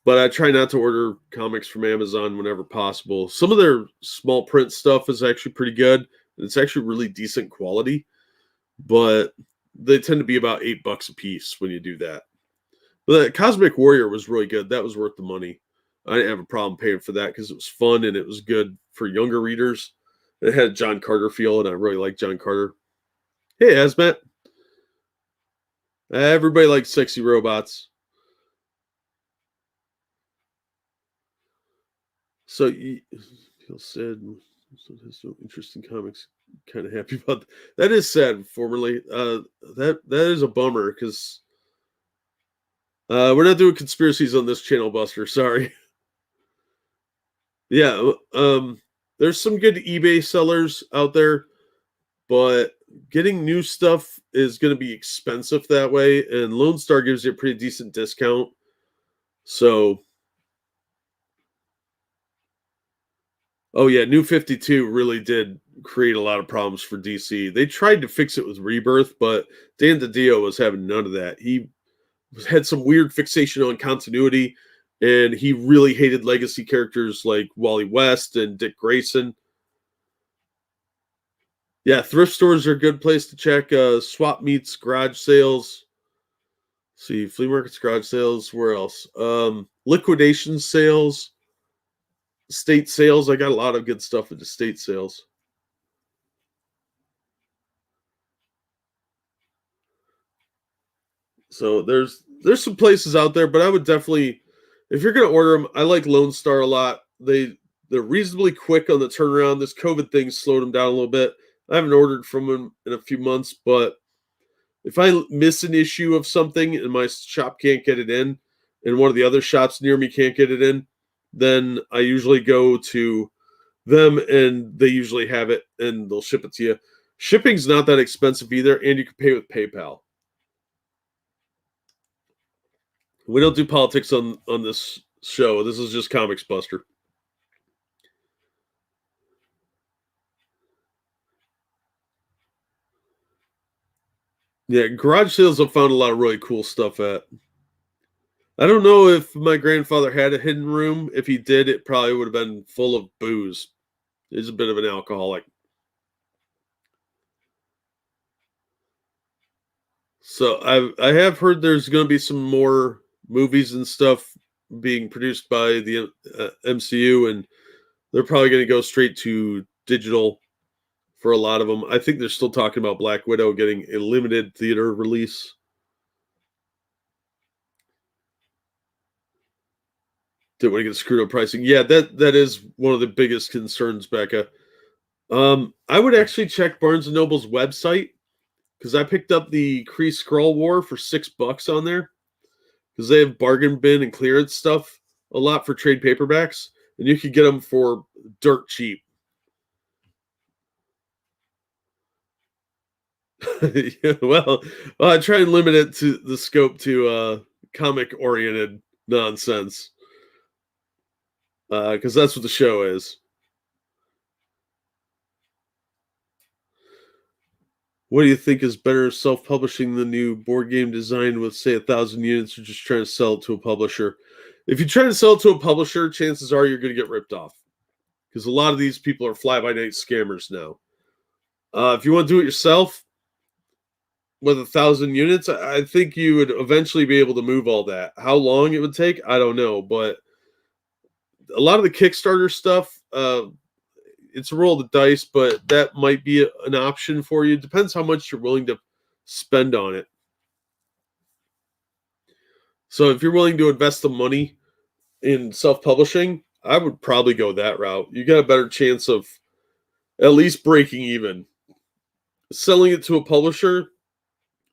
But I try not to order comics from Amazon whenever possible. Some of their small print stuff is actually pretty good. It's actually really decent quality, but they tend to be about $8 a piece when you do that. But Cosmic Warrior was really good. That was worth the money. I didn't have a problem paying for that because it was fun and it was good for younger readers. It had a John Carter feel, and I really like John Carter. Hey, Asmat. Everybody likes sexy robots. So he said, "There's no interest in comics." Kind of happy about that. That is sad. Formerly, that is a bummer because we're not doing conspiracies on this channel, Buster. Sorry. Yeah, there's some good eBay sellers out there, but getting new stuff is going to be expensive that way, and Lone Star gives you a pretty decent discount. So, oh yeah, New 52 really did create a lot of problems for DC. They tried to fix it with Rebirth, but Dan DiDio was having none of that. He had some weird fixation on continuity, and he really hated legacy characters like Wally West and Dick Grayson. Yeah, thrift stores are a good place to check. Swap meets, garage sales. Let's see, flea markets, garage sales. Where else? Liquidation sales, state sales. I got a lot of good stuff at the state sales. So there's some places out there, but I would definitely, if you're gonna order them, I like Lone Star a lot. They're reasonably quick on the turnaround. This COVID thing slowed them down a little bit. I haven't ordered from them in a few months, but if I miss an issue of something and my shop can't get it in, and one of the other shops near me can't get it in, then I usually go to them and they usually have it and they'll ship it to you. Shipping's not that expensive either, and you can pay with PayPal. We don't do politics on this show. This is just Comics Buster. Yeah, garage sales I've found a lot of really cool stuff at. I don't know if my grandfather had a hidden room. If he did, it probably would have been full of booze. He's a bit of an alcoholic. So I have heard there's going to be some more movies and stuff being produced by the MCU, and they're probably going to go straight to digital for a lot of them. I think they're still talking about Black Widow getting a limited theater release. Didn't want to get screwed up pricing. Yeah, that is one of the biggest concerns, Becca. I would actually check Barnes and Noble's website because I picked up the Kree Skrull War for $6 on there because they have bargain bin and clearance stuff a lot for trade paperbacks, and you could get them for dirt cheap. Yeah, well, I try and limit it to the scope to comic oriented nonsense because that's what the show is. What do you think is better, self-publishing the new board game design with, say, 1,000 units, or just trying to sell it to a publisher? If you try to sell it to a publisher, chances are you're going to get ripped off because a lot of these people are fly-by-night scammers now. If you want to do it yourself with 1,000 units, I think you would eventually be able to move all that. How long it would take, I don't know, but a lot of the Kickstarter stuff, it's a roll of the dice, but that might be an option for you. Depends how much you're willing to spend on it. So if you're willing to invest the money in self-publishing, I would probably go that route. You got a better chance of at least breaking even. Selling it to a publisher,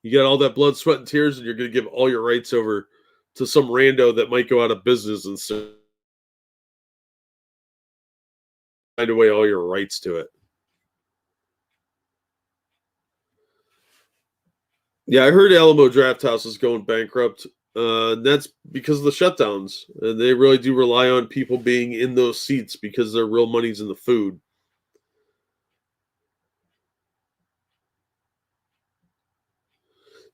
you get all that blood, sweat, and tears, and you're going to give all your rights over to some rando that might go out of business and find away all your rights to it. Yeah, I heard Alamo Drafthouse is going bankrupt. That's because of the shutdowns, and they really do rely on people being in those seats because their real money's in the food.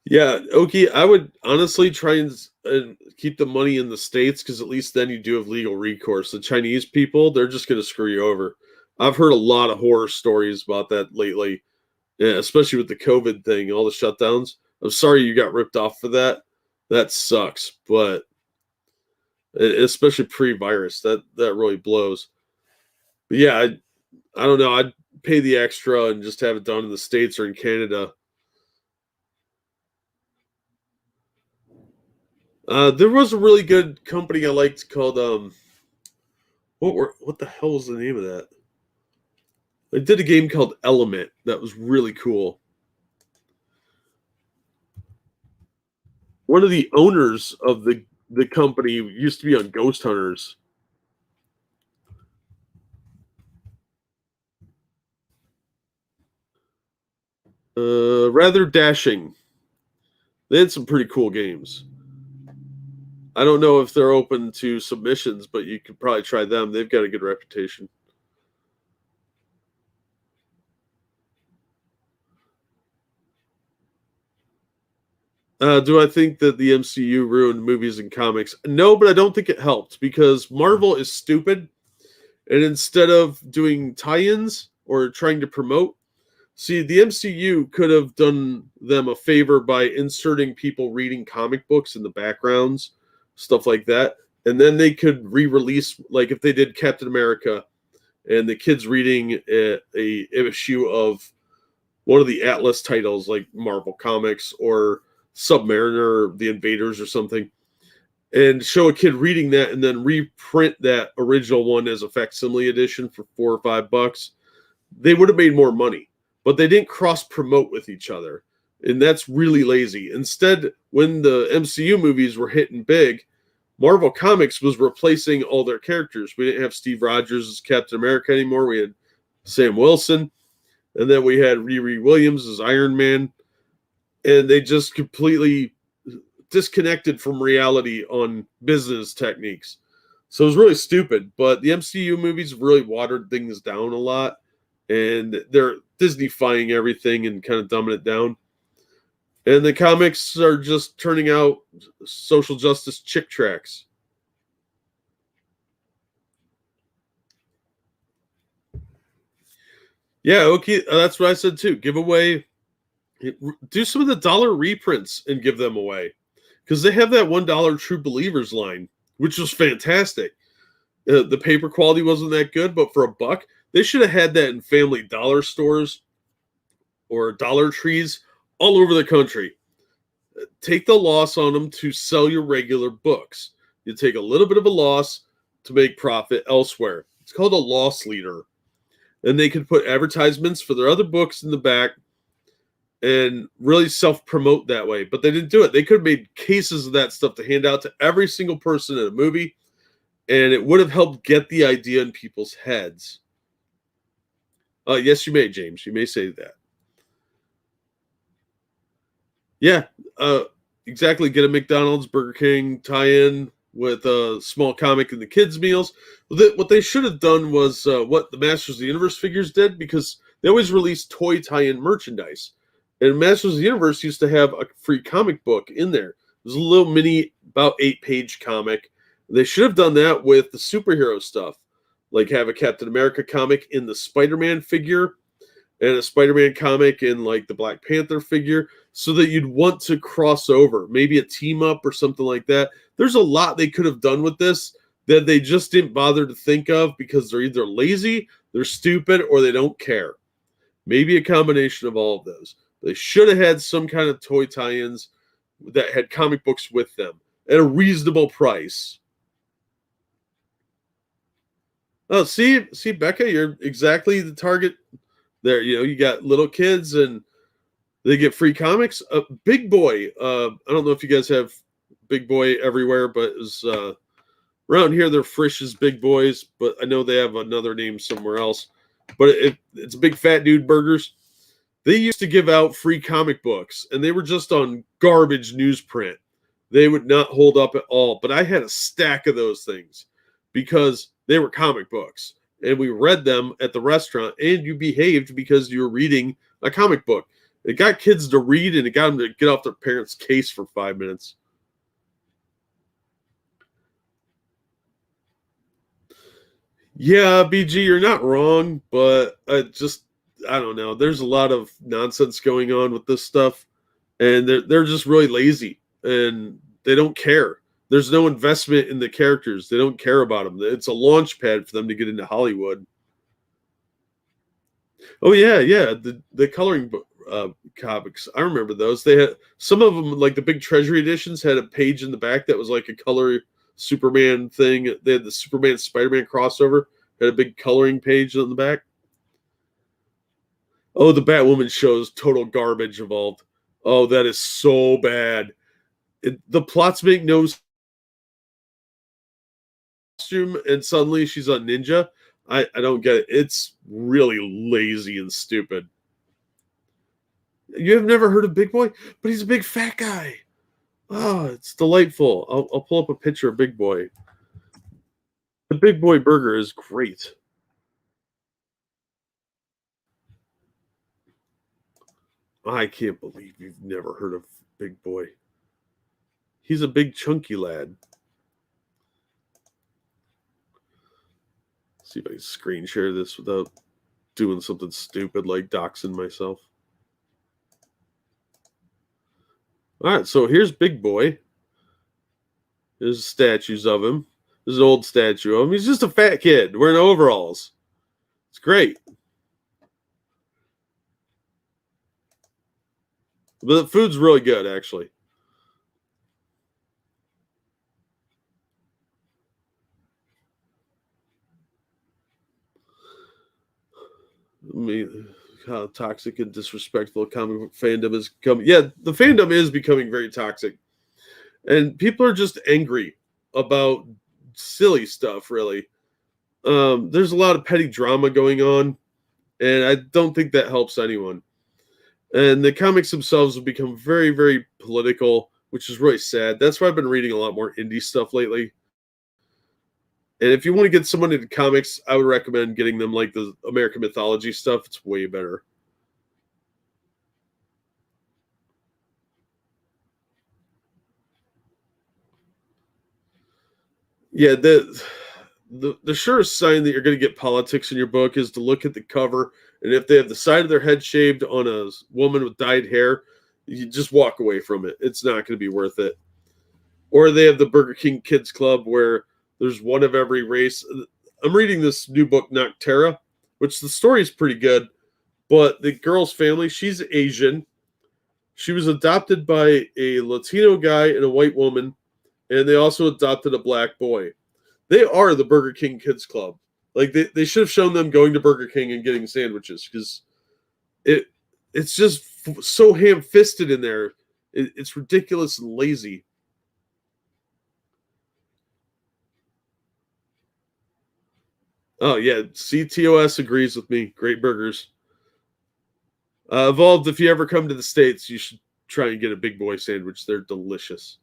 Yeah, Okie, I would honestly try and keep the money in the States because at least then you do have legal recourse. The Chinese people, they're just going to screw you over. I've heard a lot of horror stories about that lately, yeah, especially with the COVID thing, all the shutdowns. I'm sorry you got ripped off for that. That sucks, but especially pre-virus, that really blows. But yeah, I don't know. I'd pay the extra and just have it done in the States or in Canada. There was a really good company I liked called what the hell was the name of that? They did a game called Element that was really cool. One of the owners of the company used to be on Ghost Hunters. Rather dashing. They had some pretty cool games. I don't know if they're open to submissions, but you could probably try them. They've got a good reputation. Do I think that the MCU ruined movies and comics? No, but I don't think it helped because Marvel is stupid. And instead of doing tie ins or trying to promote, see, the MCU could have done them a favor by inserting people reading comic books in the backgrounds, stuff like that. And then they could re release, like if they did Captain America and the kids reading a issue of one of the Atlas titles, like Marvel Comics or Submariner, The Invaders, or something, and show a kid reading that and then reprint that original one as a facsimile edition for $4 or $5, they would have made more money. But they didn't cross promote with each other. And that's really lazy. Instead, when the MCU movies were hitting big, Marvel Comics was replacing all their characters. We didn't have Steve Rogers as Captain America anymore. We had Sam Wilson. And then we had Riri Williams as Iron Man. And they just completely disconnected from reality on business techniques. So it was really stupid. But the MCU movies really watered things down a lot. And they're Disney-fying everything and kind of dumbing it down. And the comics are just turning out social justice chick tracks. Yeah, okay, that's what I said too. Give away, do some of the dollar reprints and give them away, because they have that $1 True Believers line, which was fantastic. The paper quality wasn't that good, but for $1, they should have had that in Family Dollar stores or Dollar Trees all over the country. Take the loss on them to sell your regular books. You take a little bit of a loss to make profit elsewhere. It's called a loss leader. And they could put advertisements for their other books in the back and really self-promote that way. But they didn't do it. They could have made cases of that stuff to hand out to every single person in a movie, and it would have helped get the idea in people's heads. Yes, you may, James. You may say that. Yeah, exactly. Get a McDonald's, Burger King tie-in with a small comic in the kids' meals. What they should have done was what the Masters of the Universe figures did, because they always released toy tie-in merchandise. And Masters of the Universe used to have a free comic book in there. It was a little mini, about 8-page comic. They should have done that with the superhero stuff, like have a Captain America comic in the Spider-Man figure and a Spider-Man comic in like the Black Panther figure, so that you'd want to cross over, maybe a team up or something like that. There's a lot they could have done with this that they just didn't bother to think of because they're either lazy, they're stupid, or they don't care. Maybe a combination of all of those. They should have had some kind of toy tie-ins that had comic books with them at a reasonable price. Oh, see, Becca, you're exactly the target there. You got little kids and they get free comics. Big Boy. I don't know if you guys have Big Boy everywhere, but it's around here they're Frisch's Big Boys, but I know they have another name somewhere else. But it's big fat dude burgers. They used to give out free comic books, and they were just on garbage newsprint. They would not hold up at all. But I had a stack of those things because they were comic books, and we read them at the restaurant, and you behaved because you were reading a comic book. It got kids to read, and it got them to get off their parents' case for 5 minutes. Yeah, BG, you're not wrong, but I don't know. There's a lot of nonsense going on with this stuff, and they're just really lazy, and they don't care. There's no investment in the characters. They don't care about them. It's a launch pad for them to get into Hollywood. Oh yeah, yeah. The coloring book comics. I remember those. They had some of them, like the big Treasury editions, had a page in the back that was like a color Superman thing. They had the Superman Spider-Man crossover. Had a big coloring page on the back. Oh, the Batwoman shows total garbage involved. Oh, that is so bad. The plots make no costume, and suddenly she's a ninja. I don't get it. It's really lazy and stupid. You have never heard of Big Boy, but he's a big fat guy. Oh, it's delightful. I'll pull up a picture of Big Boy. The Big Boy burger is great. I can't believe you've never heard of Big Boy. He's a big chunky lad. See if I can screen share this without doing something stupid like doxing myself. All right, so here's Big Boy. There's statues of him. There's an old statue of him. He's just a fat kid wearing overalls. It's great. But the food's really good, actually. I mean, how toxic and disrespectful comic book fandom is becoming. Yeah, the fandom is becoming very toxic. And people are just angry about silly stuff, really. There's a lot of petty drama going on, and I don't think that helps anyone. And the comics themselves have become very, very political, which is really sad. That's why I've been reading a lot more indie stuff lately. And if you want to get someone into comics, I would recommend getting them like the American mythology stuff. It's way better. Yeah, the surest sign that you're going to get politics in your book is to look at the cover, and if they have the side of their head shaved on a woman with dyed hair, you just walk away from it. It's not going to be worth it. Or they have the Burger King Kids Club where there's one of every race. I'm reading this new book, Noctera, which the story is pretty good, but the girl's family, she's Asian. She was adopted by a Latino guy and a white woman, and they also adopted a black boy. They are the Burger King Kids Club. Like they should have shown them going to Burger King and getting sandwiches because it it's just so ham-fisted in there. It's ridiculous and lazy. Oh yeah, CTOS agrees with me. Great burgers. Evolved. If you ever come to the States, you should try and get a big boy sandwich. They're delicious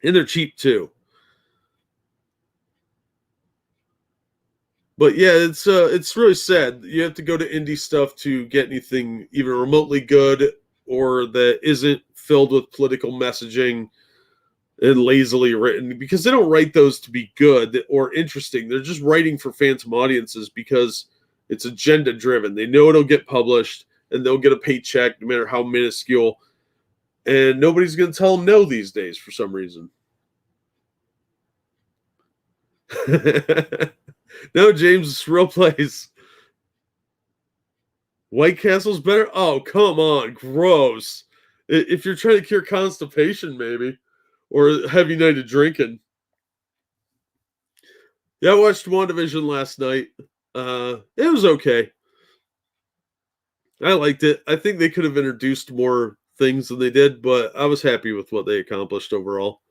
and they're cheap too. But yeah, it's really sad. You have to go to indie stuff to get anything even remotely good or that isn't filled with political messaging and lazily written because they don't write those to be good or interesting. They're just writing for phantom audiences because it's agenda driven. They know it'll get published and they'll get a paycheck no matter how minuscule. And nobody's going to tell them no these days for some reason. No, James, it's real place. White Castle's better? Oh, come on. Gross. If you're trying to cure constipation, maybe, or heavy night of drinking. Yeah, I watched WandaVision last night. It was okay. I liked it. I think they could have introduced more things than they did, but I was happy with what they accomplished overall.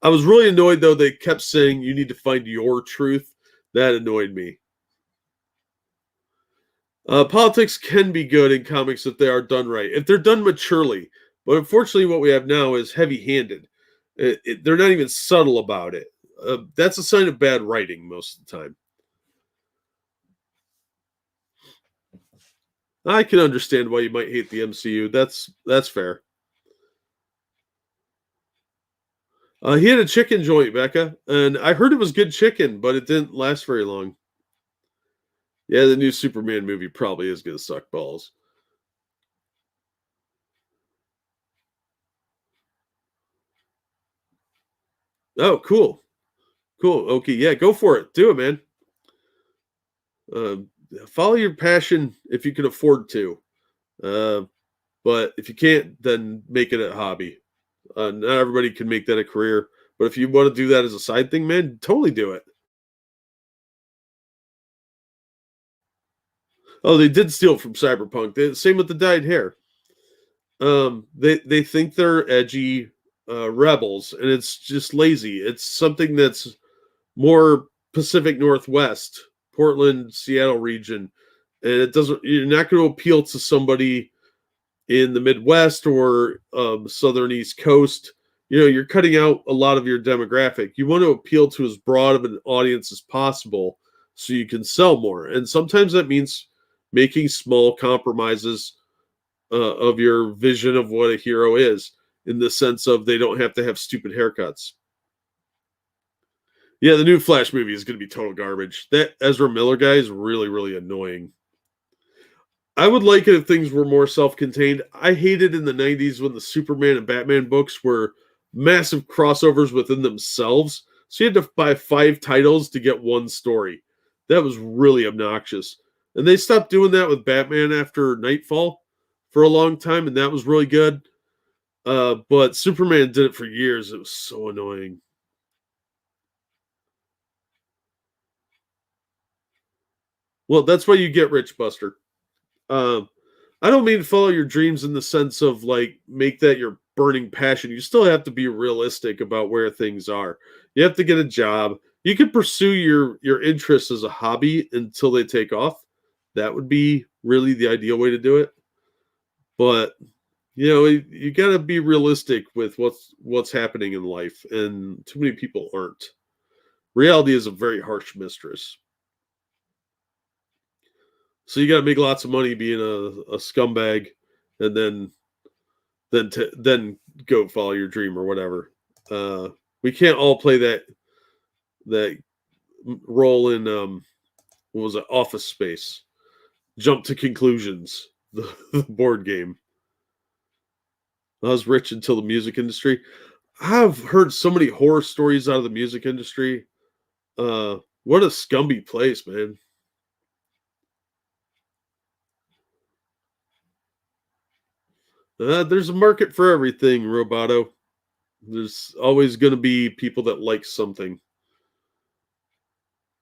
I was really annoyed, though, they kept saying you need to find your truth. That annoyed me. Politics can be good in comics if they are done right, if they're done maturely. But unfortunately, what we have now is heavy-handed. They're not even subtle about it. That's a sign of bad writing most of the time. I can understand why you might hate the MCU. That's fair. He had a chicken joint, Becca, and I heard it was good chicken, but it didn't last very long. Yeah, the new Superman movie probably is going to suck balls. Oh, cool. Cool. Okay, yeah, go for it. Do it, man. Uh, Follow your passion if you can afford to. Uh, but if you can't, then make it a hobby. Not everybody can make that a career. But if you want to do that as a side thing, man, totally do it. Oh, they did steal from Cyberpunk. Same with the dyed hair. They think they're edgy rebels, and it's just lazy. It's something that's more Pacific Northwest, Portland, Seattle region, and it doesn't. You're not going to appeal to somebody in the Midwest or Southern East Coast. You know, you're cutting out a lot of your demographic. You want to appeal to as broad of an audience as possible so you can sell more. And sometimes that means making small compromises of your vision of what a hero is, in the sense of they don't have to have stupid haircuts. Yeah, the new Flash movie is going to be total garbage. That Ezra Miller guy is really, really annoying. I would like it if things were more self-contained. I hated in the 90s when the Superman and Batman books were massive crossovers within themselves. So you had to buy 5 titles to get one story. That was really obnoxious. And they stopped doing that with Batman after Nightfall for a long time, and that was really good. But Superman did it for years. It was so annoying. Well, that's why you get Rich, Buster. Um, I don't mean follow your dreams in the sense of like make that your burning passion. You still have to be realistic about where things are. You have to get a job. You could pursue your interests as a hobby until they take off. That would be really the ideal way to do it. But you know, you got to be realistic with what's happening in life, and too many people aren't. Reality is a very harsh mistress. So you got to make lots of money being a scumbag, and then go follow your dream or whatever. We can't all play that. that role in what was it, Office Space. Jump to Conclusions, the board game. I was rich until the music industry. I've heard so many horror stories out of the music industry. What a scummy place, man. There's a market for everything, Roboto. There's always going to be people that like something.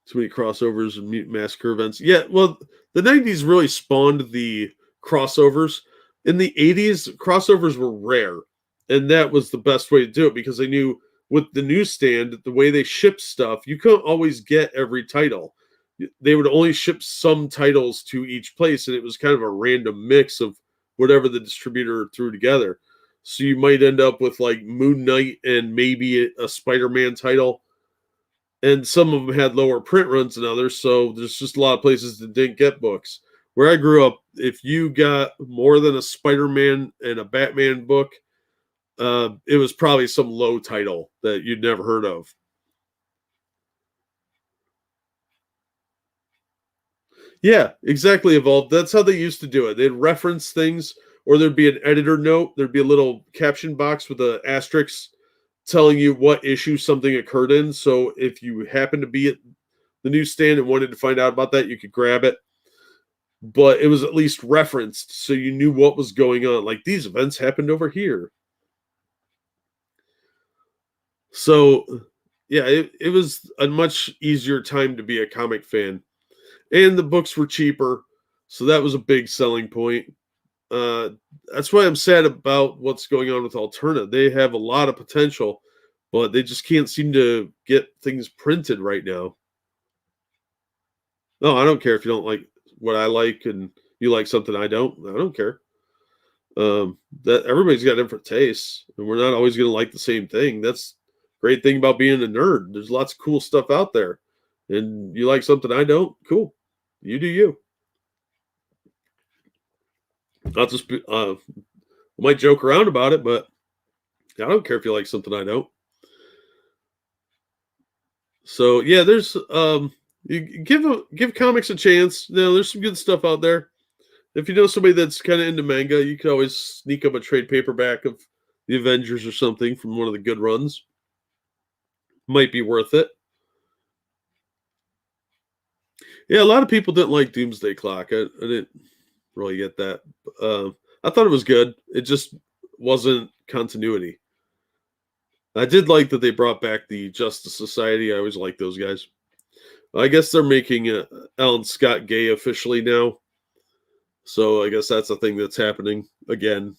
Too many crossovers and Mutant Massacre events. Yeah, well, the 90s really spawned the crossovers. In the 80s, crossovers were rare. And that was the best way to do it because they knew with the newsstand, the way they ship stuff, you couldn't always get every title. They would only ship some titles to each place, and it was kind of a random mix of whatever the distributor threw together. So you might end up with like Moon Knight and maybe a Spider-Man title. And some of them had lower print runs than others, so there's just a lot of places that didn't get books. Where I grew up, if you got more than a Spider-Man and a Batman book, it was probably some low title that you'd never heard of. Yeah, exactly, Evolved. That's how they used to do it. They'd reference things, or there'd be an editor note. There'd be a little caption box with an asterisk telling you what issue something occurred in. So if you happen to be at the newsstand and wanted to find out about that, you could grab it. But it was at least referenced so you knew what was going on. Like these events happened over here. So yeah, it was a much easier time to be a comic fan. And the books were cheaper. So that was a big selling point. That's why I'm sad about what's going on with Alterna. They have a lot of potential, but they just can't seem to get things printed right now. No, I don't care if you don't like what I like and you like something I don't. I don't care. That everybody's got different tastes, and we're not always going to like the same thing. That's great thing about being a nerd. There's lots of cool stuff out there, and you like something I don't. Cool, you do you. I'll just might joke around about it, but I don't care if you like something I don't. So yeah, there's you give comics a chance. You know, there's some good stuff out there. If you know somebody that's kind of into manga, you can always sneak up a trade paperback of the Avengers or something from one of the good runs. Might be worth it. Yeah, a lot of people didn't like Doomsday Clock. I didn't really get that. I thought it was good. It just wasn't continuity. I did like that they brought back the Justice Society. I always like those guys. I guess they're making Alan Scott gay officially now. So I guess that's a thing that's happening again.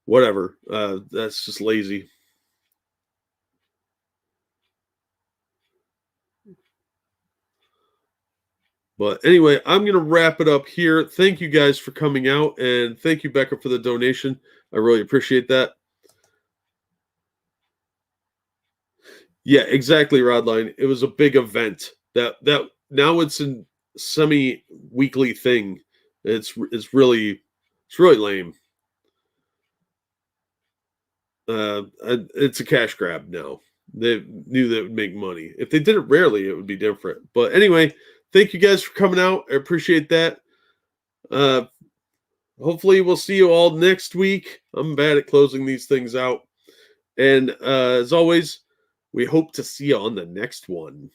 Whatever. That's just lazy. But anyway, I'm going to wrap it up here. Thank you guys for coming out. And thank you, Becca, for the donation. I really appreciate that. Yeah, exactly, Rodline. It was a big event. That now it's a semi-weekly thing. It's really lame. It's a cash grab now. They knew that it would make money. If they did it rarely, it would be different. But anyway, thank you guys for coming out. I appreciate that. Hopefully we'll see you all next week. I'm bad at closing these things out. And as always, we hope to see you on the next one.